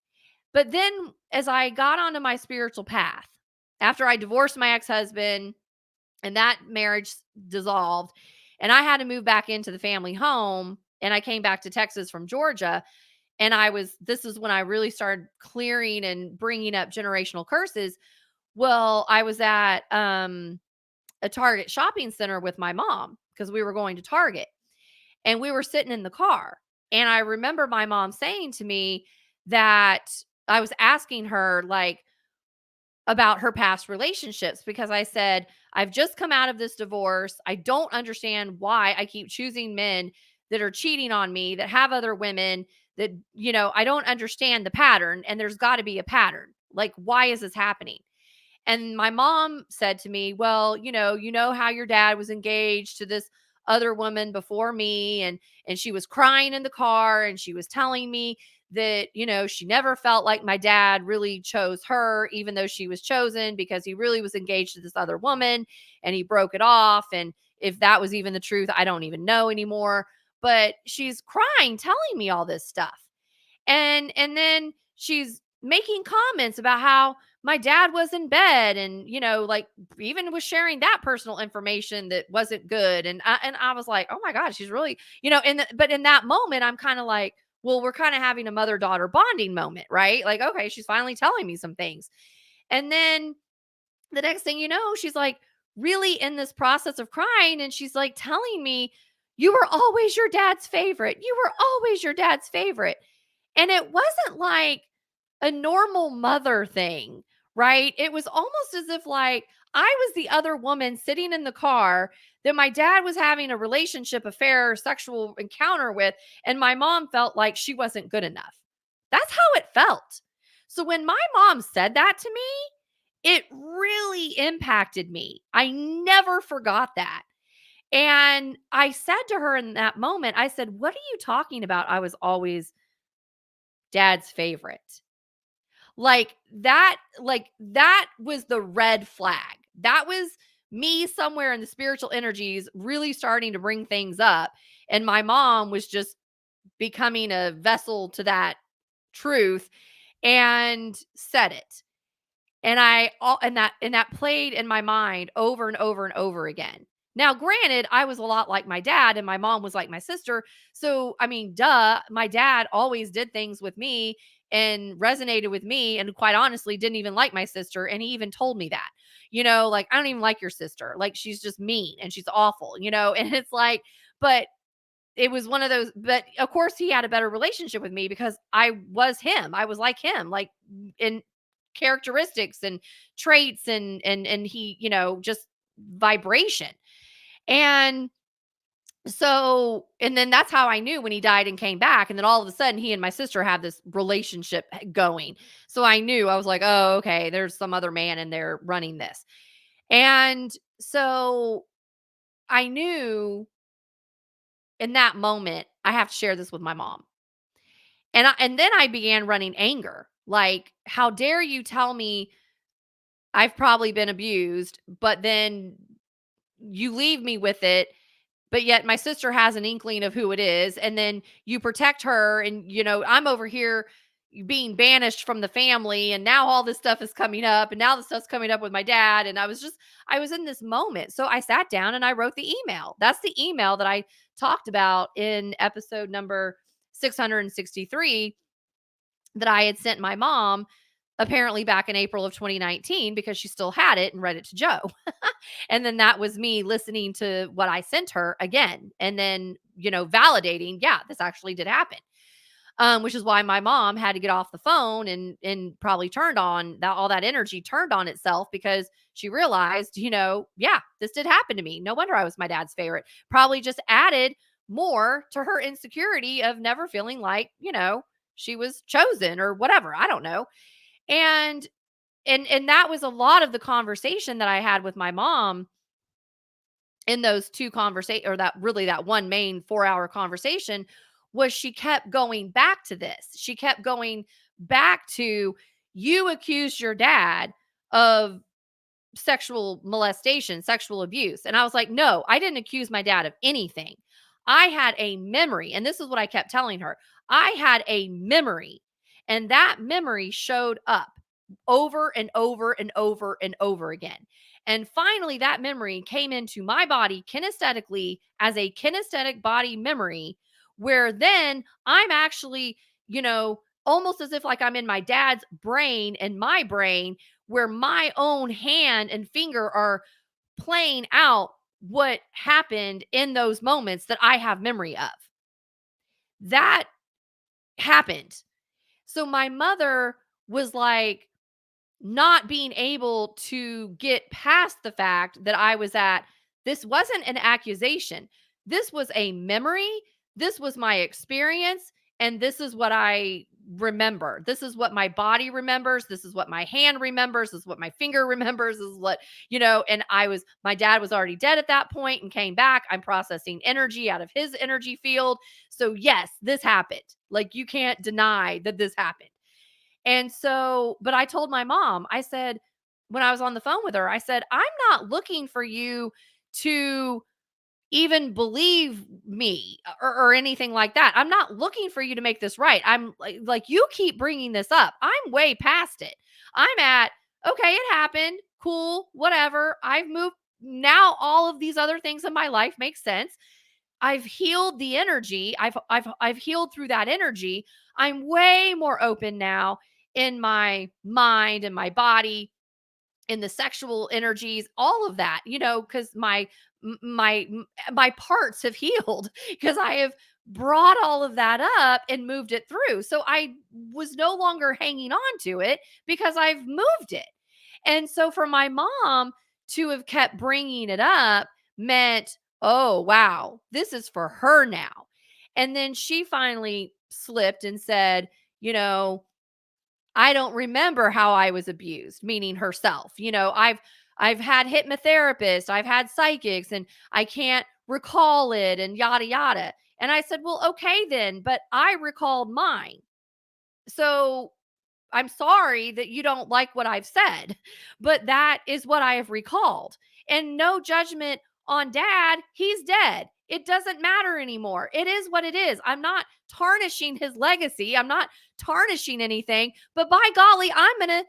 But then, as I got onto my spiritual path, after I divorced my ex-husband and that marriage dissolved, and I had to move back into the family home, and I came back to Texas from Georgia, and this is when I really started clearing and bringing up generational curses. Well, I was at a Target shopping center with my mom, because we were going to Target, and we were sitting in the car. And I remember my mom saying to me that I was asking her, like, about her past relationships, because I said, I've just come out of this divorce. I don't understand why I keep choosing men that are cheating on me, that have other women, that, I don't understand the pattern, and there's got to be a pattern. Like, why is this happening? And my mom said to me, well, you know how your dad was engaged to this other woman before me, and she was crying in the car, and she was telling me that, she never felt like my dad really chose her, even though she was chosen, because he really was engaged to this other woman, and he broke it off. And if that was even the truth, I don't even know anymore. But she's crying, telling me all this stuff. And then she's making comments about how my dad was in bed, and like, even was sharing that personal information that wasn't good. And I was like, oh my god, she's really, but in that moment I'm kind of like, well, we're kind of having a mother-daughter bonding moment, right? Like, okay, she's finally telling me some things. And then the next thing you know, she's like really in this process of crying, and she's like telling me, you were always your dad's favorite. You were always your dad's favorite. And it wasn't like a normal mother thing, right? It was almost as if, like, I was the other woman sitting in the car that my dad was having a relationship affair, sexual encounter with, and my mom felt like she wasn't good enough. That's how it felt. So when my mom said that to me, it really impacted me. I never forgot that. And I said to her in that moment, I said, "What are you talking about? I was always dad's favorite." That was the red flag. That was me somewhere in the spiritual energies really starting to bring things up, and my mom was just becoming a vessel to that truth and said it. And that played in my mind over and over and over again. Now, granted, I was a lot like my dad and my mom was like my sister. So, I mean, duh, my dad always did things with me and resonated with me, and quite honestly didn't even like my sister, and he even told me that. Like, I don't even like your sister. Like, she's just mean and she's awful, and it's like, but it was one of those. But of course he had a better relationship with me because I was him. I was like him, like, in characteristics and traits, and he, just vibration. And so, and then that's how I knew when he died and came back. And then all of a sudden, he and my sister have this relationship going. So I knew, I was like, oh, okay, there's some other man in there running this. And so I knew in that moment, I have to share this with my mom. And then I began running anger. Like, how dare you tell me I've probably been abused, but then you leave me with it, but yet my sister has an inkling of who it is, and then you protect her, and I'm over here being banished from the family, and now all this stuff is coming up, and now the stuff's coming up with my dad, and I was in this moment. So I sat down and I wrote the email. That's the email that I talked about in episode number 663 that I had sent my mom apparently back in April of 2019 because she still had it and read it to Joe. And then that was me listening to what I sent her again and then, validating, yeah, this actually did happen. Which is why my mom had to get off the phone and probably turned on that, all that energy turned on itself because she realized, yeah, this did happen to me. No wonder I was my dad's favorite. Probably just added more to her insecurity of never feeling like, she was chosen or whatever. I don't know. And and that was a lot of the conversation that I had with my mom in those two conversation, or that one main 4-hour conversation, was she kept going back to this. She kept going back to, you accused your dad of sexual molestation, sexual abuse. And I was like, no, I didn't accuse my dad of anything. I had a memory. And this is what I kept telling her. I had a memory. And that memory showed up over and over and over and over again. And finally, that memory came into my body kinesthetically as a kinesthetic body memory, where then I'm actually, almost as if like I'm in my dad's brain and my brain, where my own hand and finger are playing out what happened in those moments that I have memory of. That happened. So my mother was like not being able to get past the fact that I was at, this wasn't an accusation. This was a memory. This was my experience. And this is what I remember. This is what my body remembers. This is what my hand remembers. This is what my finger remembers. This is what, and my dad was already dead at that point and came back. I'm processing energy out of his energy field. So, yes, this happened. Like, you can't deny that this happened. And so, but I told my mom, I said, when I was on the phone with her, I said, I'm not looking for you to even believe me or anything like that. I'm not looking for you to make this right. I'm like, you keep bringing this up. I'm way past it. I'm at, okay, it happened. Cool, whatever. I've moved. Now all of these other things in my life make sense. I've healed the energy. I've healed through that energy. I'm way more open now in my mind and my body, in the sexual energies, all of that, cuz my parts have healed because I have brought all of that up and moved it through. So I was no longer hanging on to it because I've moved it. And so for my mom to have kept bringing it up meant, oh, wow, this is for her now. And then she finally slipped and said, I don't remember how I was abused, meaning herself. I've had hypnotherapists, I've had psychics, and I can't recall it and yada, yada. And I said, well, okay, then, but I recalled mine. So I'm sorry that you don't like what I've said, but that is what I have recalled. And no judgment on dad. He's dead. It doesn't matter anymore. It is what it is. I'm not tarnishing his legacy. I'm not tarnishing anything, but by golly, I'm going to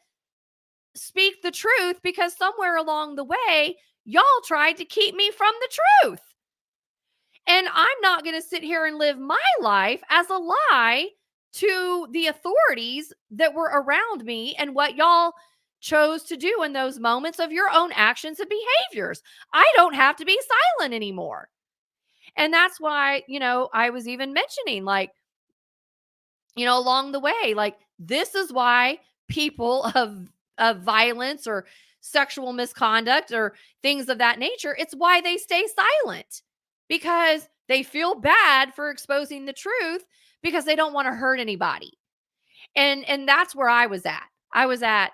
speak the truth because somewhere along the way, y'all tried to keep me from the truth. And I'm not going to sit here and live my life as a lie to the authorities that were around me and what y'all chose to do in those moments of your own actions and behaviors. I don't have to be silent anymore. And that's why, I was even mentioning, like, along the way, like, this is why people of violence or sexual misconduct or things of that nature, it's why they stay silent, because they feel bad for exposing the truth because they don't want to hurt anybody. And that's where I was at.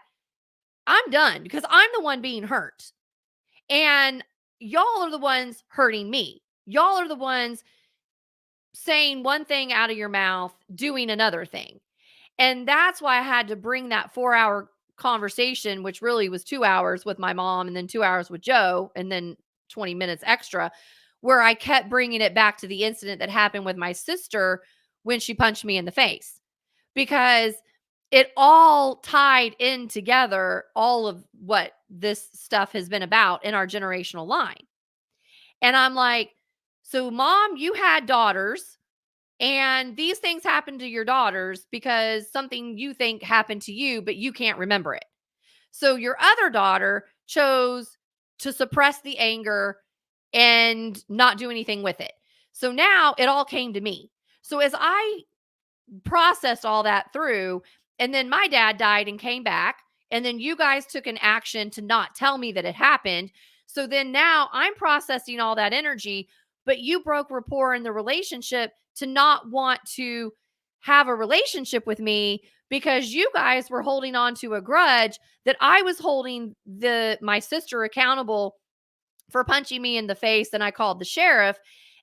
I'm done because I'm the one being hurt. And y'all are the ones hurting me. Y'all are the ones saying one thing out of your mouth, doing another thing. And that's why I had to bring that 4-hour conversation, which really was 2 hours with my mom and then 2 hours with Joe and then 20 minutes extra, where I kept bringing it back to the incident that happened with my sister when she punched me in the face, because it all tied in together, all of what this stuff has been about in our generational line. And I'm like, so mom, you had daughters and these things happen to your daughters because something you think happened to you, but you can't remember it. So your other daughter chose to suppress the anger and not do anything with it. So now it all came to me. So as I processed all that through, and then my dad died and came back, and then you guys took an action to not tell me that it happened. So then now I'm processing all that energy, but you broke rapport in the relationship to not want to have a relationship with me because you guys were holding on to a grudge that I was holding my sister accountable for punching me in the face, and I called the sheriff.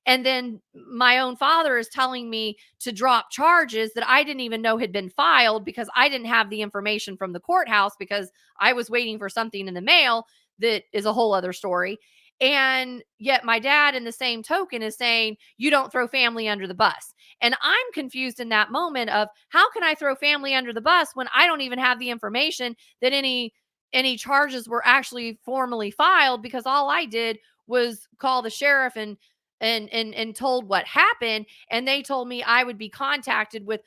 And then my own father is telling me to drop charges that I didn't even know had been filed because I didn't have the information from the courthouse because I was waiting for something in the mail that is a whole other story. And yet my dad, in the same token, is saying, you don't throw family under the bus. And I'm confused in that moment of, how can I throw family under the bus when I don't even have the information that any charges were actually formally filed, because all I did was call the sheriff and told what happened, and they told me I would be contacted with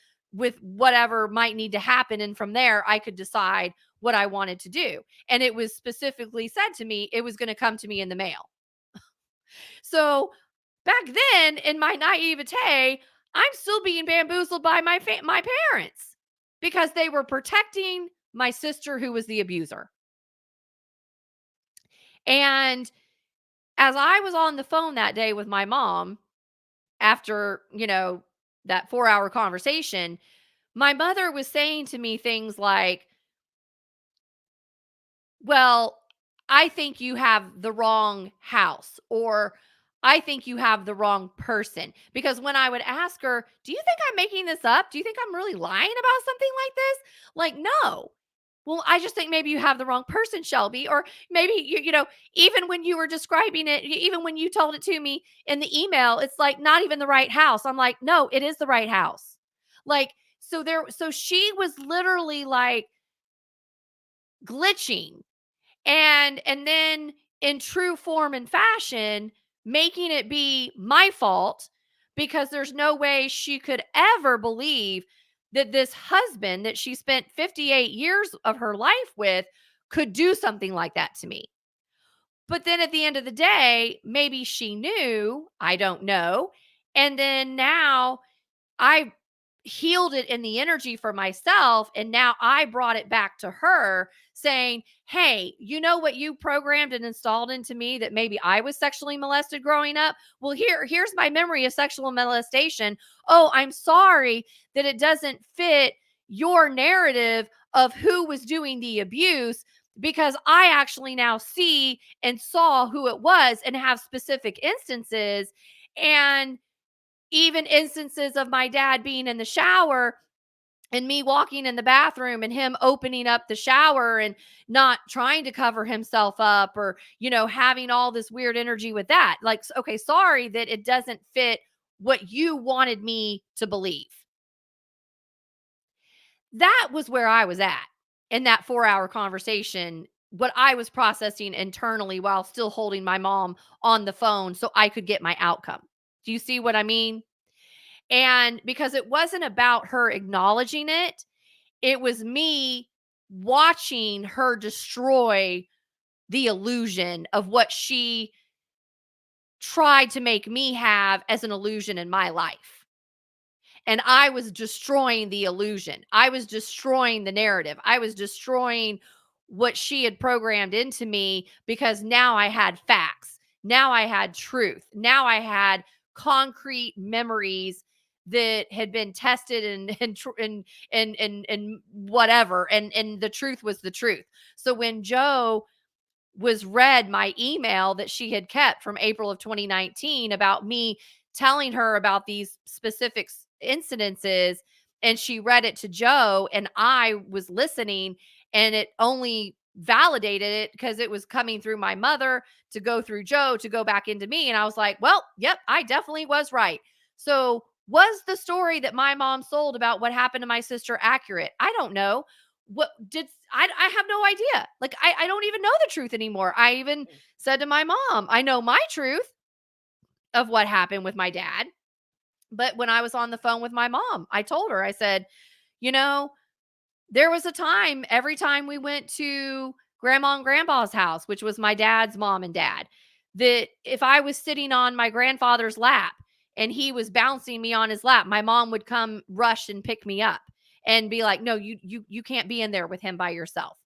whatever might need to happen, and from there I could decide what I wanted to do. And it was specifically said to me it was going to come to me in the mail. So back then, in my naivete, I'm still being bamboozled by my parents because they were protecting my sister who was the abuser. And as I was on the phone that day with my mom after, that 4-hour conversation, my mother was saying to me things like, well, I think you have the wrong house, or I think you have the wrong person. Because when I would ask her, do you think I'm making this up? Do you think I'm really lying about something like this? Like, no. Well, I just think maybe you have the wrong person, Shelby. Or maybe, even when you were describing it, even when you told it to me in the email, it's like not even the right house. I'm like, no, it is the right house. Like, so she was literally like glitching, and then in true form and fashion, making it be my fault, because there's no way she could ever believe that this husband that she spent 58 years of her life with could do something like that to me. But then at the end of the day, maybe she knew, I don't know. And then now I healed it in the energy for myself. And now I brought it back to her saying, hey, you know what you programmed and installed into me, that maybe I was sexually molested growing up? Well, here's my memory of sexual molestation. Oh, I'm sorry that it doesn't fit your narrative of who was doing the abuse. because I actually now see and saw who it was and have specific instances, and even instances of my dad being in the shower and me walking in the bathroom and him opening up the shower and not trying to cover himself up, or having all this weird energy with that. Like, okay, sorry that it doesn't fit what you wanted me to believe. That was where I was at in that 4-hour conversation, what I was processing internally while still holding my mom on the phone so I could get my outcome. Do you see what I mean? And because it wasn't about her acknowledging it, it was me watching her destroy the illusion of what she tried to make me have as an illusion in my life. And I was destroying the illusion. I was destroying the narrative. I was destroying what she had programmed into me, because now I had facts. Now I had truth. Now I had concrete memories that had been tested and whatever, and the truth was the truth. So when Joe was read my email that she had kept from April of 2019 about me telling her about these specific incidences, and she read it to Joe and I was listening, and it only validated it because it was coming through my mother to go through Joe to go back into me, and I was like, well, yep, I definitely was right. So was the story that my mom sold about what happened to my sister accurate? I don't know. What did I have no idea. Like, I don't even know the truth anymore. I even said to my mom, I know my truth of what happened with my dad. But when I was on the phone with my mom, I told her, I said, you know, there was a time every time we went to grandma and grandpa's house, which was my dad's mom and dad, that if I was sitting on my grandfather's lap and he was bouncing me on his lap, my mom would come rush and pick me up and be like, no, you can't be in there with him by yourself,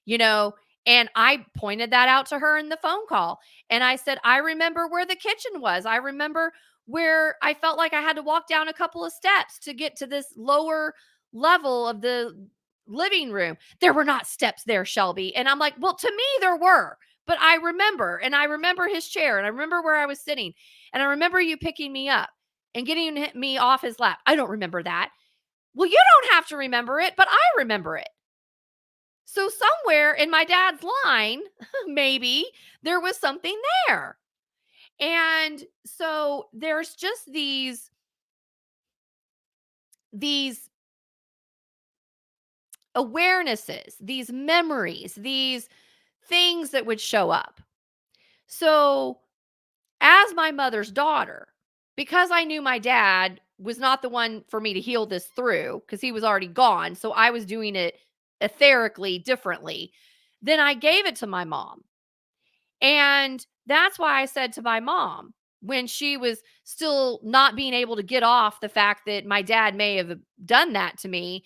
you know? And I pointed that out to her in the phone call. And I said, I remember where the kitchen was. I remember where I felt like I had to walk down a couple of steps to get to this lower level of the living room. There were not steps there, Shelby. And I'm like, well, to me, there were. But I remember, and I remember his chair, and I remember where I was sitting, and I remember you picking me up and getting me off his lap. I don't remember that. Well, you don't have to remember it, but I remember it. So somewhere in my dad's line, maybe there was something there. And so there's just these awarenesses, these memories, these things that would show up. So as my mother's daughter, because I knew my dad was not the one for me to heal this through because he was already gone, so I was doing it etherically differently, then I gave it to my mom. And that's why I said to my mom, when she was still not being able to get off the fact that my dad may have done that to me,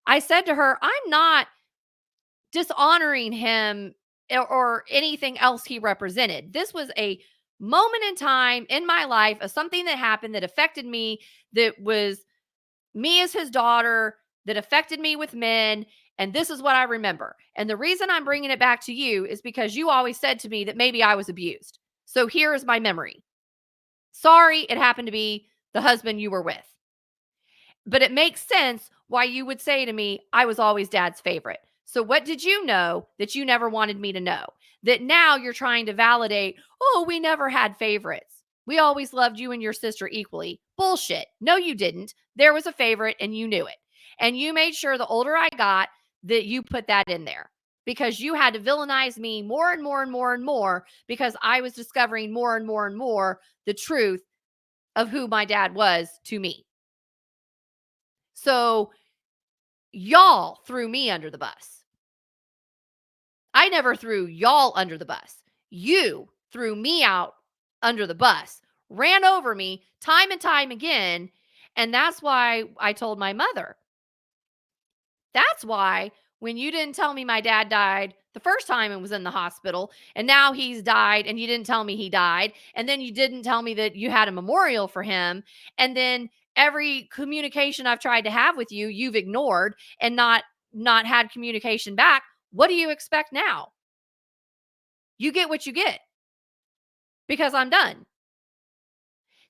I said to her, I'm not dishonoring him or anything else he represented. This was a moment in time in my life of something that happened that affected me, that was me as his daughter, that affected me with men. And this is what I remember. And the reason I'm bringing it back to you is because you always said to me that maybe I was abused. So here is my memory. Sorry, it happened to be the husband you were with. But it makes sense why you would say to me, I was always dad's favorite. So what did you know that you never wanted me to know? That now you're trying to validate, oh, we never had favorites. We always loved you and your sister equally. Bullshit. No, you didn't. There was a favorite and you knew it. And you made sure the older I got that you put that in there, because you had to villainize me more and more and more and more because I was discovering more and more and more the truth of who my dad was to me. So y'all threw me under the bus. I never threw y'all under the bus. You threw me out under the bus, ran over me time and time again. And that's why I told my mother. That's why when you didn't tell me my dad died the first time and was in the hospital, and now he's died, and you didn't tell me he died, and then you didn't tell me that you had a memorial for him, and then every communication I've tried to have with you, you've ignored and not had communication back. What do you expect now? You get what you get because I'm done.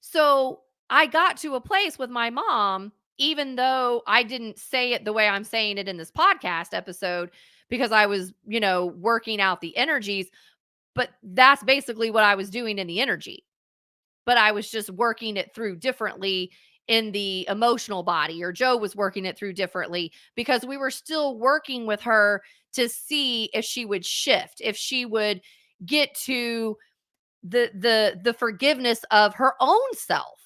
So I got to a place with my mom, even though I didn't say it the way I'm saying it in this podcast episode, because I was, working out the energies, but that's basically what I was doing in the energy. But I was just working it through differently in the emotional body, or Joe was working it through differently because we were still working with her to see if she would shift, if she would get to the forgiveness of her own self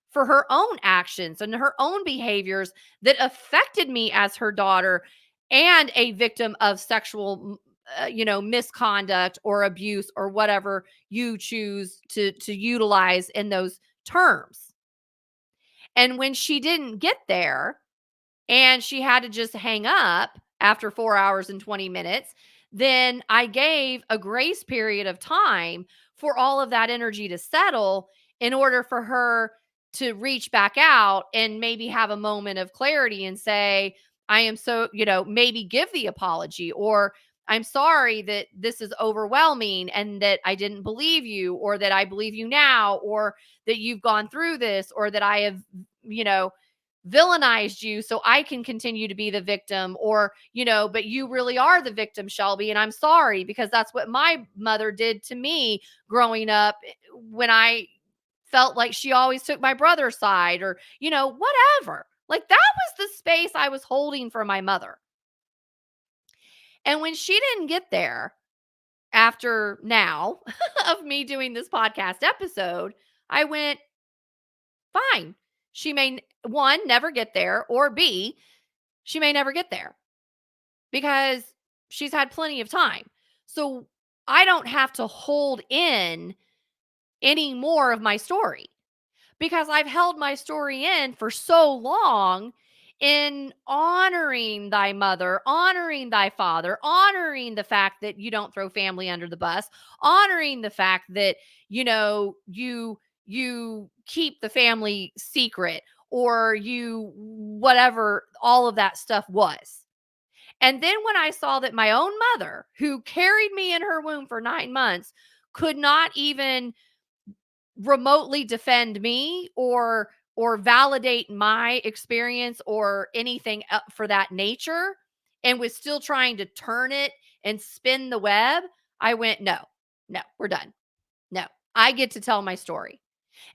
for her own actions and her own behaviors that affected me as her daughter and a victim of sexual misconduct or abuse or whatever you choose to utilize in those terms. And when she didn't get there, and she had to just hang up after 4 hours and 20 minutes, then I gave a grace period of time for all of that energy to settle in order for her to reach back out and maybe have a moment of clarity and say, I am so, maybe give the apology, or I'm sorry that this is overwhelming and that I didn't believe you, or that I believe you now, or that you've gone through this, or that I have, villainized you so I can continue to be the victim, or, but you really are the victim, Shelby. And I'm sorry because that's what my mother did to me growing up when I felt like she always took my brother's side, or, whatever. Like that was the space I was holding for my mother. And when she didn't get there after now of me doing this podcast episode, I went, fine. She may, one, never get there, or B, she may never get there because she's had plenty of time. So I don't have to hold in any more of my story because I've held my story in for so long in honoring thy mother, honoring thy father, honoring the fact that you don't throw family under the bus, honoring the fact that, you keep the family secret, or you whatever all of that stuff was. And then when I saw that my own mother, who carried me in her womb for 9 months, could not even remotely defend me or validate my experience or anything for that nature, and was still trying to turn it and spin the web, I went, no, no, we're done. No, I get to tell my story.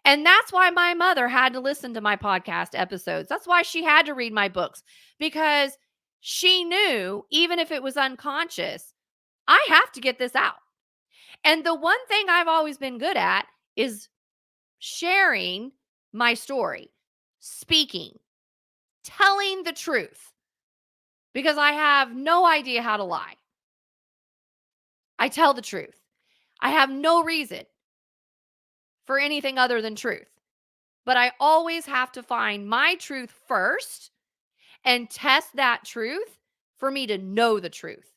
And that's why my mother had to listen to my podcast episodes. That's why she had to read my books, because she knew, even if it was unconscious, I have to get this out. And the one thing I've always been good at is sharing my story, speaking, telling the truth, because I have no idea how to lie. I tell the truth. I have no reason for anything other than truth. But I always have to find my truth first and test that truth for me to know the truth.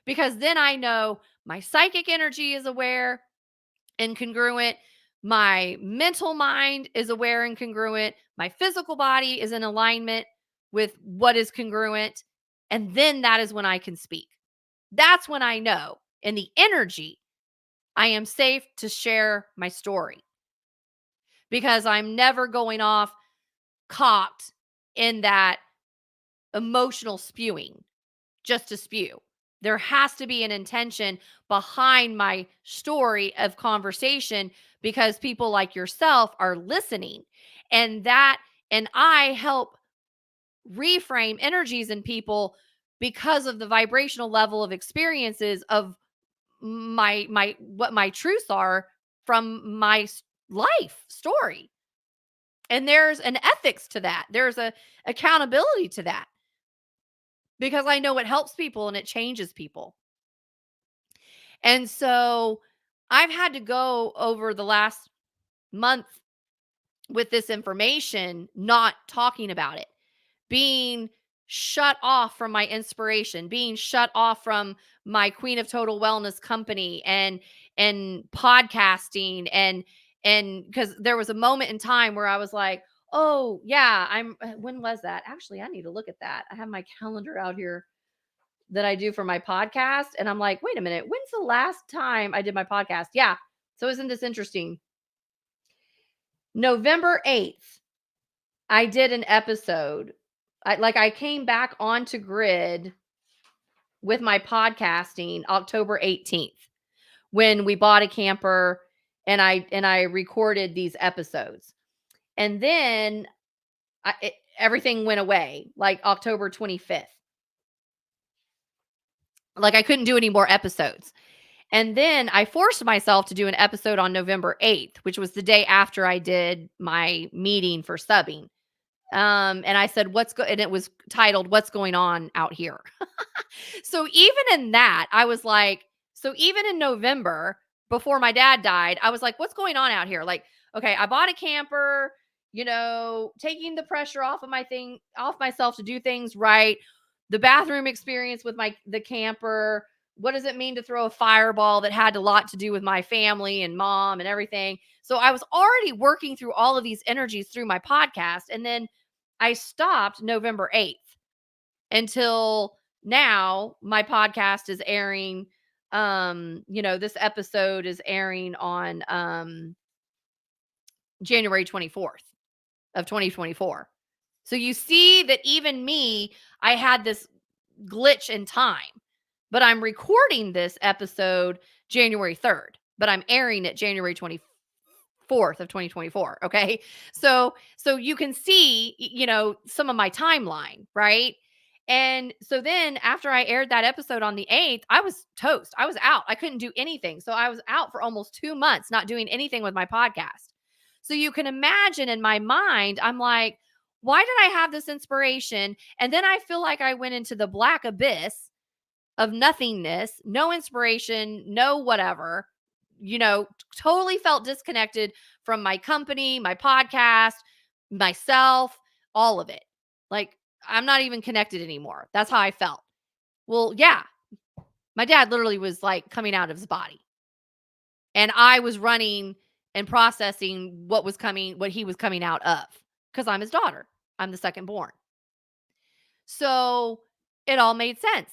Because then I know my psychic energy is aware and congruent. My mental mind is aware and congruent. My physical body is in alignment with what is congruent. And then that is when I can speak. That's when I know in the energy I am safe to share my story, because I'm never going off cocked in that emotional spewing just to spew. There has to be an intention behind my story of conversation, because people like yourself are listening, and I help reframe energies in people because of the vibrational level of experiences of my what my truths are from my life story. And there's an ethics to that. There's a accountability to that, because I know it helps people and it changes people. And so I've had to go over the last month with this information, not talking about it, being shut off from my inspiration, being shut off from my Queen of Total Wellness company and podcasting, and because there was a moment in time where I was like, oh yeah, when was that? Actually, I need to look at that. I have my calendar out here that I do for my podcast. And I'm like, wait a minute, when's the last time I did my podcast? Yeah. So isn't this interesting? November 8th, I did an episode. I came back onto grid with my podcasting October 18th when we bought a camper and I recorded these episodes. And then everything went away like October 25th. Like I couldn't do any more episodes. And then I forced myself to do an episode on November 8th, which was the day after I did my meeting for subbing. And I said, and it was titled, What's Going On Out Here? So even in that, I was like, so even in November, before my dad died, I was like, what's going on out here? Like, okay, I bought a camper, taking the pressure off myself to do things right. The bathroom experience with the camper. What does it mean to throw a fireball that had a lot to do with my family and mom and everything? So I was already working through all of these energies through my podcast. And then I stopped November 8th until now. My podcast is airing. This episode is airing on January 24th of 2024. So you see that even me, I had this glitch in time, but I'm recording this episode January 3rd, but I'm airing it January 24th of 2024. Okay. So you can see, some of my timeline, right? And so then after I aired that episode on the 8th, I was toast. I was out. I couldn't do anything. So I was out for almost 2 months, not doing anything with my podcast. So you can imagine in my mind, I'm like, why did I have this inspiration? And then I feel like I went into the black abyss of nothingness, no inspiration, no whatever, totally felt disconnected from my company, my podcast, myself, all of it. Like, I'm not even connected anymore. That's how I felt. Well, yeah, my dad literally was like coming out of his body. And I was running and processing what he was coming out of, because I'm his daughter. I'm the second born. So it all made sense.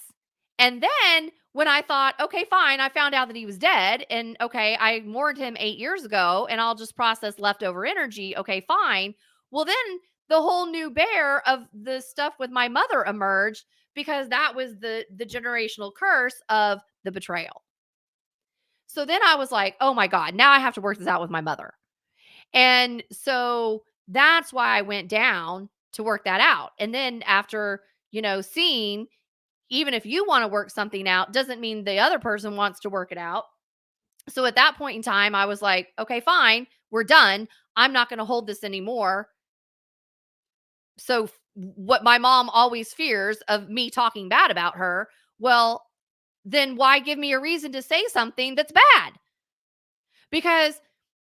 And then when I thought, okay, fine, I found out that he was dead. And okay, I mourned him 8 years ago and I'll just process leftover energy. Okay, fine. Well, then the whole new bear of the stuff with my mother emerged, because that was the generational curse of the betrayal. So then I was like, oh my God, now I have to work this out with my mother. And so that's why I went down to work that out. And then after, seeing, even if you want to work something out, doesn't mean the other person wants to work it out. So at that point in time, I was like, okay, fine, we're done. I'm not going to hold this anymore. So what my mom always fears of me talking bad about her, well, then why give me a reason to say something that's bad? Because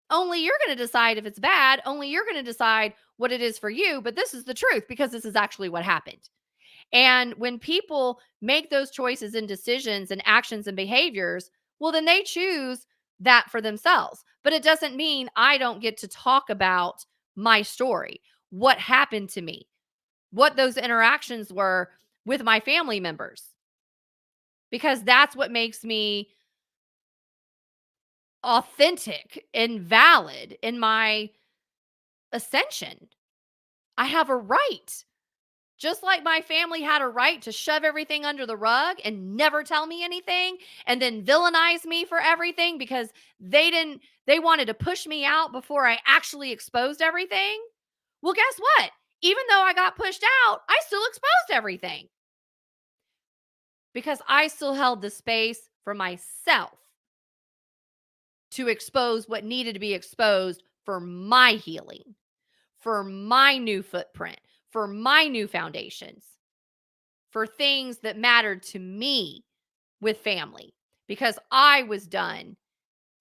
only you're going to decide if it's bad. Only you're going to decide what it is for you. But this is the truth, because this is actually what happened. And when people make those choices and decisions and actions and behaviors, well, then they choose that for themselves. But it doesn't mean I don't get to talk about my story, what happened to me, what those interactions were with my family members, because that's what makes me authentic and valid in my ascension. I have a right. Just like my family had a right to shove everything under the rug and never tell me anything and then villainize me for everything because they wanted to push me out before I actually exposed everything. Well, guess what? Even though I got pushed out, I still exposed everything because I still held the space for myself to expose what needed to be exposed for my healing, for my new footprint, for my new foundations, for things that mattered to me with family, because I was done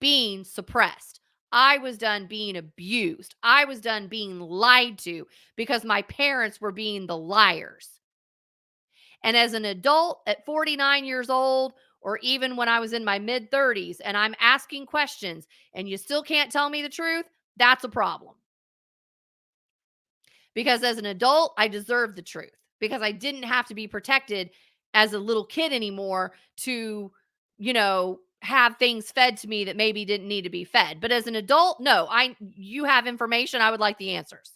being suppressed. I was done being abused. I was done being lied to because my parents were being the liars. And as an adult at 49 years old, or even when I was in my mid 30s and I'm asking questions and you still can't tell me the truth, that's a problem. Because as an adult, I deserve the truth because I didn't have to be protected as a little kid anymore to, have things fed to me that maybe didn't need to be fed. But as an adult, no, you have information, I would like the answers.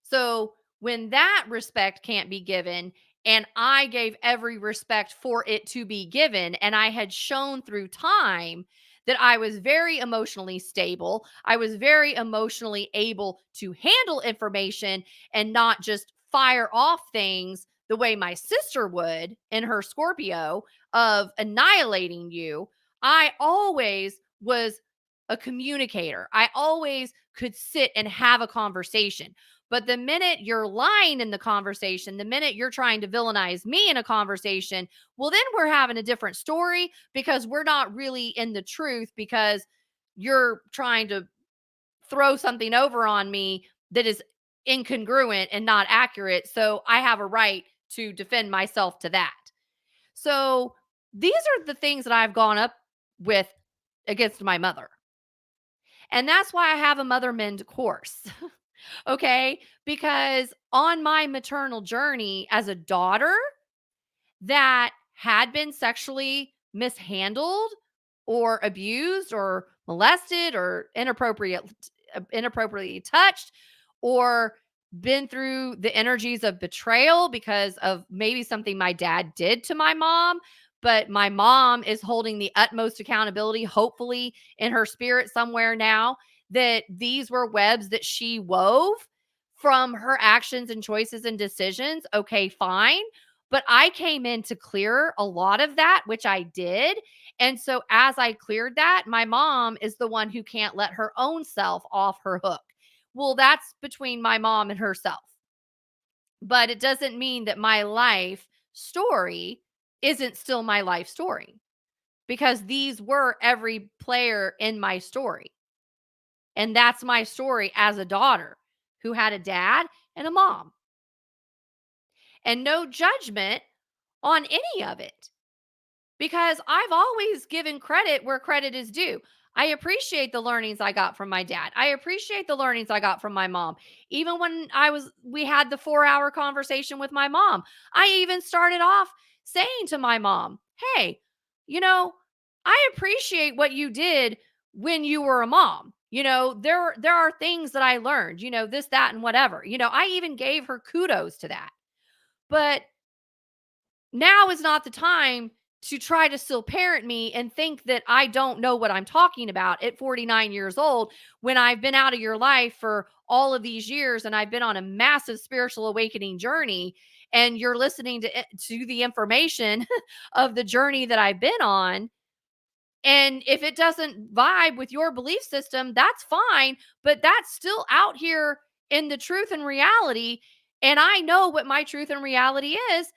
So when that respect can't be given, and I gave every respect for it to be given, and I had shown through time that I was very emotionally stable, I was very emotionally able to handle information and not just fire off things the way my sister would in her Scorpio of annihilating you. I always was a communicator. I always could sit and have a conversation. But the minute you're lying in the conversation, the minute you're trying to villainize me in a conversation, well, then we're having a different story because we're not really in the truth because you're trying to throw something over on me that is incongruent and not accurate. So I have a right to defend myself to that. So these are the things that I've gone up with against my mother. And that's why I have a mother mend course. Okay. Because on my maternal journey as a daughter that had been sexually mishandled or abused or molested or inappropriately touched or been through the energies of betrayal because of maybe something my dad did to my mom, but my mom is holding the utmost accountability, hopefully in her spirit somewhere now, that these were webs that she wove from her actions and choices and decisions. Okay, fine. But I came in to clear a lot of that, which I did. And so as I cleared that, my mom is the one who can't let her own self off her hook. Well, that's between my mom and herself. But it doesn't mean that my life story isn't still my life story because these were every player in my story. And that's my story as a daughter who had a dad and a mom, and no judgment on any of it, because I've always given credit where credit is due. I appreciate the learnings I got from my dad. I appreciate the learnings I got from my mom. Even when we had the 4-hour conversation with my mom, I even started off saying to my mom, "Hey, you know, I appreciate what you did when you were a mom. There are things that I learned, this, that, and whatever." I even gave her kudos to that. But now is not the time to try to still parent me and think that I don't know what I'm talking about at 49 years old when I've been out of your life for all of these years and I've been on a massive spiritual awakening journey, and you're listening to the information of the journey that I've been on. And if it doesn't vibe with your belief system, that's fine, but that's still out here in the truth and reality. And I know what my truth and reality is.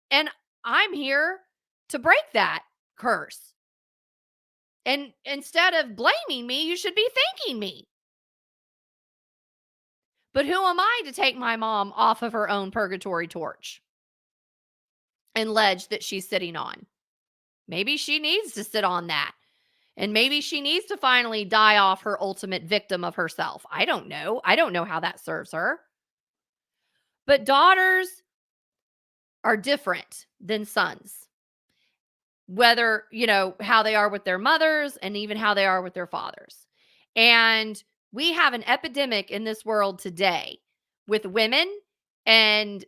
And I'm here to break that curse. And instead of blaming me, you should be thanking me. But who am I to take my mom off of her own purgatory torch and ledge that she's sitting on? Maybe she needs to sit on that. And maybe she needs to finally die off her ultimate victim of herself. I don't know. I don't know how that serves her. But daughters are different than sons, whether, how they are with their mothers and even how they are with their fathers. And we have an epidemic in this world today with women and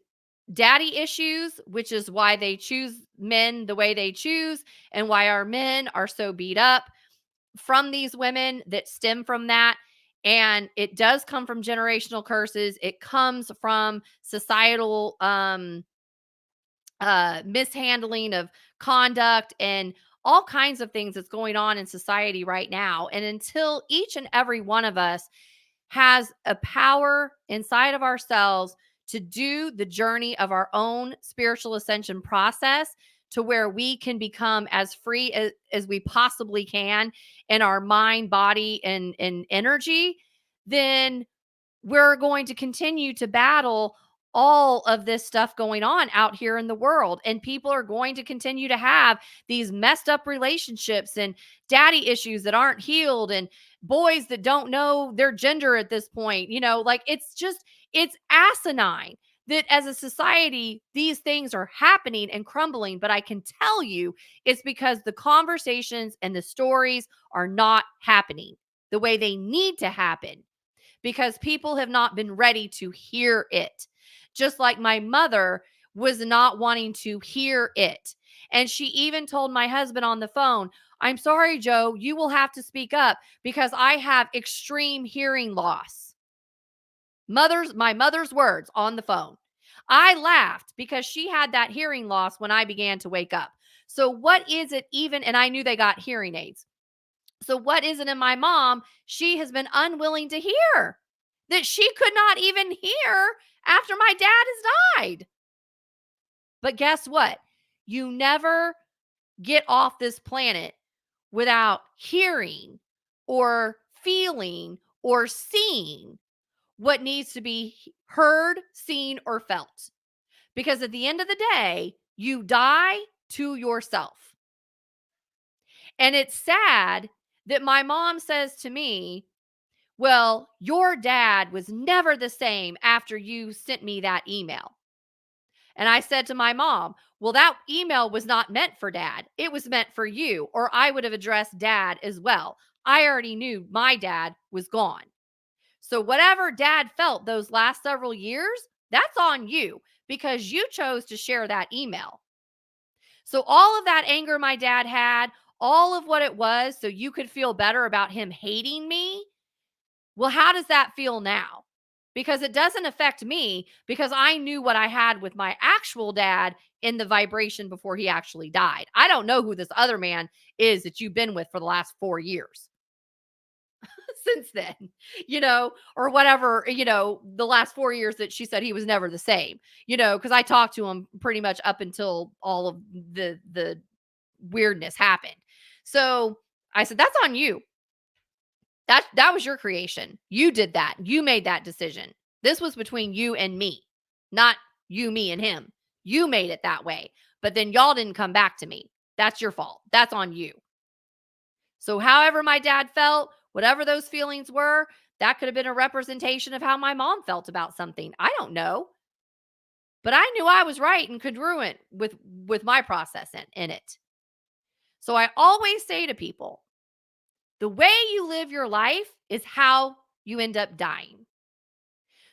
daddy issues, which is why they choose men the way they choose and why our men are so beat up from these women that stem from that. And it does come from generational curses. It comes from societal mishandling of conduct and all kinds of things that's going on in society right now. And until each and every one of us has a power inside of ourselves to do the journey of our own spiritual ascension process to where we can become as free as we possibly can in our mind, body, and energy, then we're going to continue to battle all of this stuff going on out here in the world. And people are going to continue to have these messed up relationships and daddy issues that aren't healed and boys that don't know their gender at this point. Like it's asinine that as a society, these things are happening and crumbling. But I can tell you it's because the conversations and the stories are not happening the way they need to happen because people have not been ready to hear it. Just like my mother was not wanting to hear it. And she even told my husband on the phone, I'm sorry, Joe, you will have to speak up because I have extreme hearing loss. My mother's words on the phone. I laughed because she had that hearing loss when I began to wake up. So, what is it even? And I knew they got hearing aids. So, what is it in my mom? She has been unwilling to hear that she could not even hear after my dad has died. But guess what? You never get off this planet without hearing or feeling or seeing what needs to be heard, seen, or felt. Because at the end of the day, you die to yourself. And it's sad that my mom says to me, well, your dad was never the same after you sent me that email. And I said to my mom, well, that email was not meant for dad. It was meant for you, or I would have addressed dad as well. I already knew my dad was gone. So, whatever dad felt those last several years, that's on you because you chose to share that email. So, all of that anger my dad had, all of what it was, so you could feel better about him hating me. Well, how does that feel now? Because it doesn't affect me because I knew what I had with my actual dad in the vibration before he actually died. I don't know who this other man is that you've been with for the last 4 years since then, or whatever, the last 4 years that she said he was never the same, because I talked to him pretty much up until all of the weirdness happened. So I said, that's on you. That was your creation. You did that. You made that decision. This was between you and me, not you, me, and him. You made it that way. But then y'all didn't come back to me. That's your fault. That's on you. So, however, my dad felt, whatever those feelings were, that could have been a representation of how my mom felt about something. I don't know. But I knew I was right and congruent with my process in it. So I always say to people, the way you live your life is how you end up dying.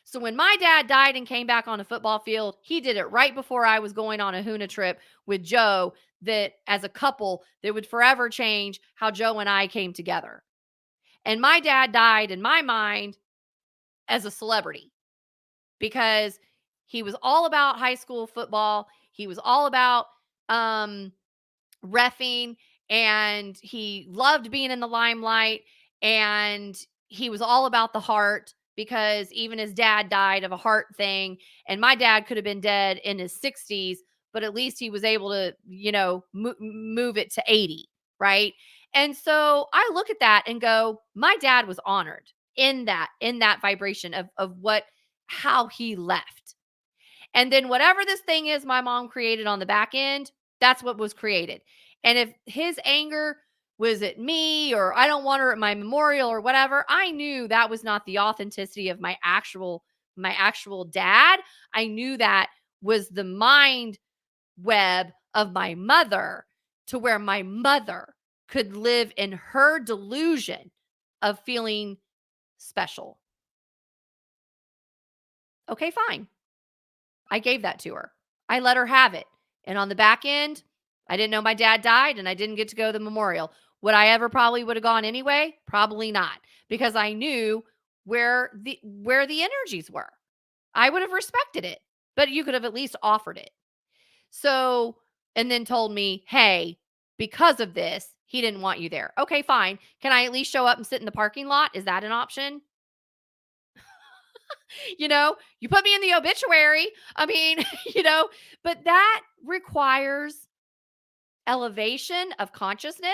So when my dad died and came back on a football field, he did it right before I was going on a Huna trip with Joe, that as a couple that would forever change how Joe and I came together. And my dad died in my mind as a celebrity because he was all about high school football. He was all about um reffing, and he loved being in the limelight, and he was all about the heart because even his dad died of a heart thing, and my dad could have been dead in his 60s, but at least he was able to move it to 80, right? And so I look at that and go, my dad was honored in that vibration of what how he left. And then whatever this thing is my mom created on the back end, that's what was created. And if his anger was at me, or I don't want her at my memorial or whatever, I knew that was not the authenticity of my actual dad. I knew that was the mind web of my mother, to where my mother could live in her delusion of feeling special. Okay, fine. I gave that to her. I let her have it. And on the back end, I didn't know my dad died and I didn't get to go to the memorial. Would I ever probably would have gone anyway? Probably not, because I knew where the energies were. I would have respected it, but you could have at least offered it. So, and then told me, "Hey, because of this, he didn't want you there." Okay, fine. Can I at least show up and sit in the parking lot? Is that an option? You put me in the obituary. I mean, but that requires elevation of consciousness,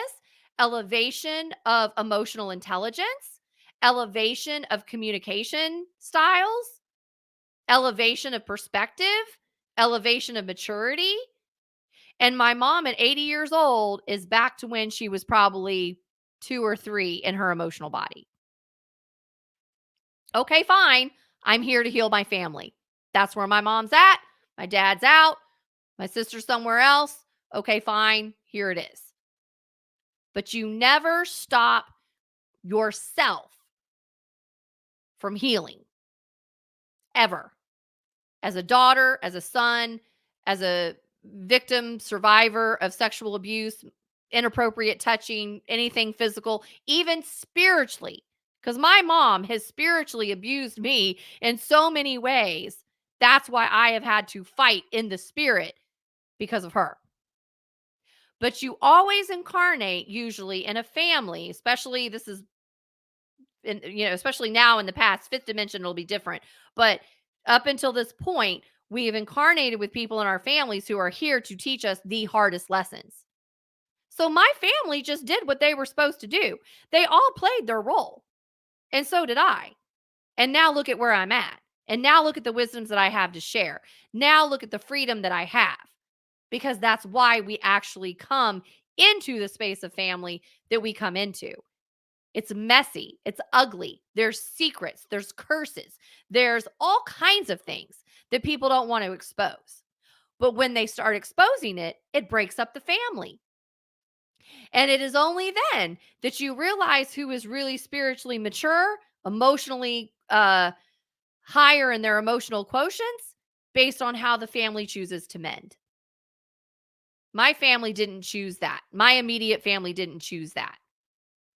elevation of emotional intelligence, elevation of communication styles, elevation of perspective, elevation of maturity. And my mom at 80 years old is back to when she was probably 2 or 3 in her emotional body. Okay, fine. I'm here to heal my family. That's where my mom's at. My dad's out. My sister's somewhere else. Okay, fine. Here it is. But you never stop yourself from healing, ever. As a daughter, as a son, as a victim, survivor of sexual abuse, inappropriate touching, anything physical, even spiritually. Because my mom has spiritually abused me in so many ways. That's why I have had to fight in the spirit because of her. But you always incarnate, usually in a family, especially this is especially now in the past, fifth dimension will be different. But up until this point, we have incarnated with people in our families who are here to teach us the hardest lessons. So my family just did what they were supposed to do. They all played their role. And so did I. And now look at where I'm at. And now look at the wisdoms that I have to share. Now look at the freedom that I have. Because that's why we actually come into the space of family that we come into. It's messy. It's ugly. There's secrets. There's curses. There's all kinds of things that people don't want to expose. But when they start exposing it, it breaks up the family. And it is only then that you realize who is really spiritually mature, emotionally higher in their emotional quotients based on how the family chooses to mend. My family didn't choose that. My immediate family didn't choose that.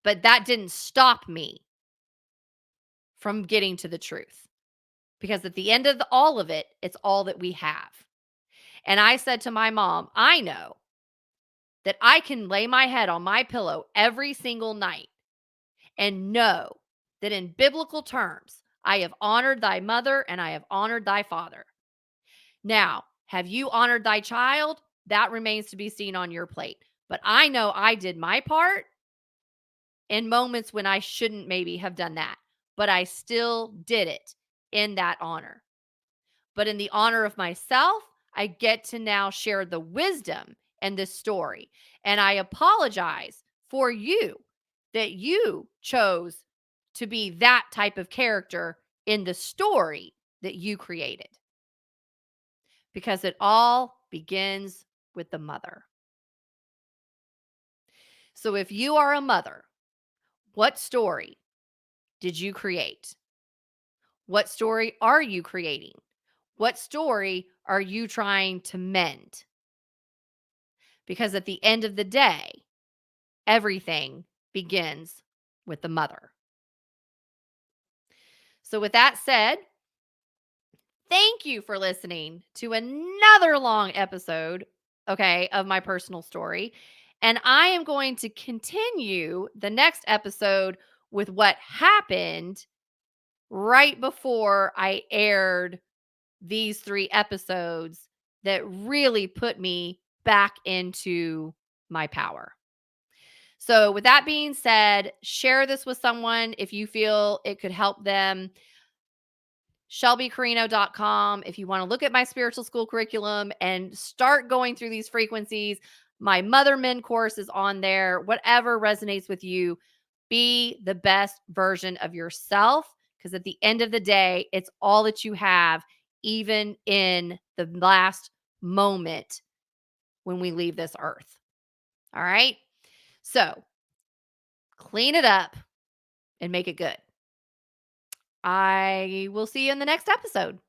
But that didn't stop me from getting to the truth. Because at the end of all of it, it's all that we have. And I said to my mom, I know that I can lay my head on my pillow every single night and know that in biblical terms, I have honored thy mother and I have honored thy father. Now, have you honored thy child? That remains to be seen on your plate. But I know I did my part in moments when I shouldn't maybe have done that, but I still did it in that honor. But in the honor of myself, I get to now share the wisdom and this story. And I apologize for you that you chose to be that type of character in the story that you created. Because it all begins with the mother. So if you are a mother, what story did you create? What story are you creating? What story are you trying to mend? Because at the end of the day, everything begins with the mother. So, with that said, thank you for listening to another long episode, okay, of my personal story. And I am going to continue the next episode with what happened right before I aired these 3 episodes that really put me back into my power. So, with that being said, share this with someone if you feel it could help them. ShelbyCarino.com. If you want to look at my spiritual school curriculum and start going through these frequencies, my Mother Men course is on there. Whatever resonates with you, be the best version of yourself. Because at the end of the day, it's all that you have, even in the last moment when we leave this earth. All right. So clean it up and make it good. I will see you in the next episode.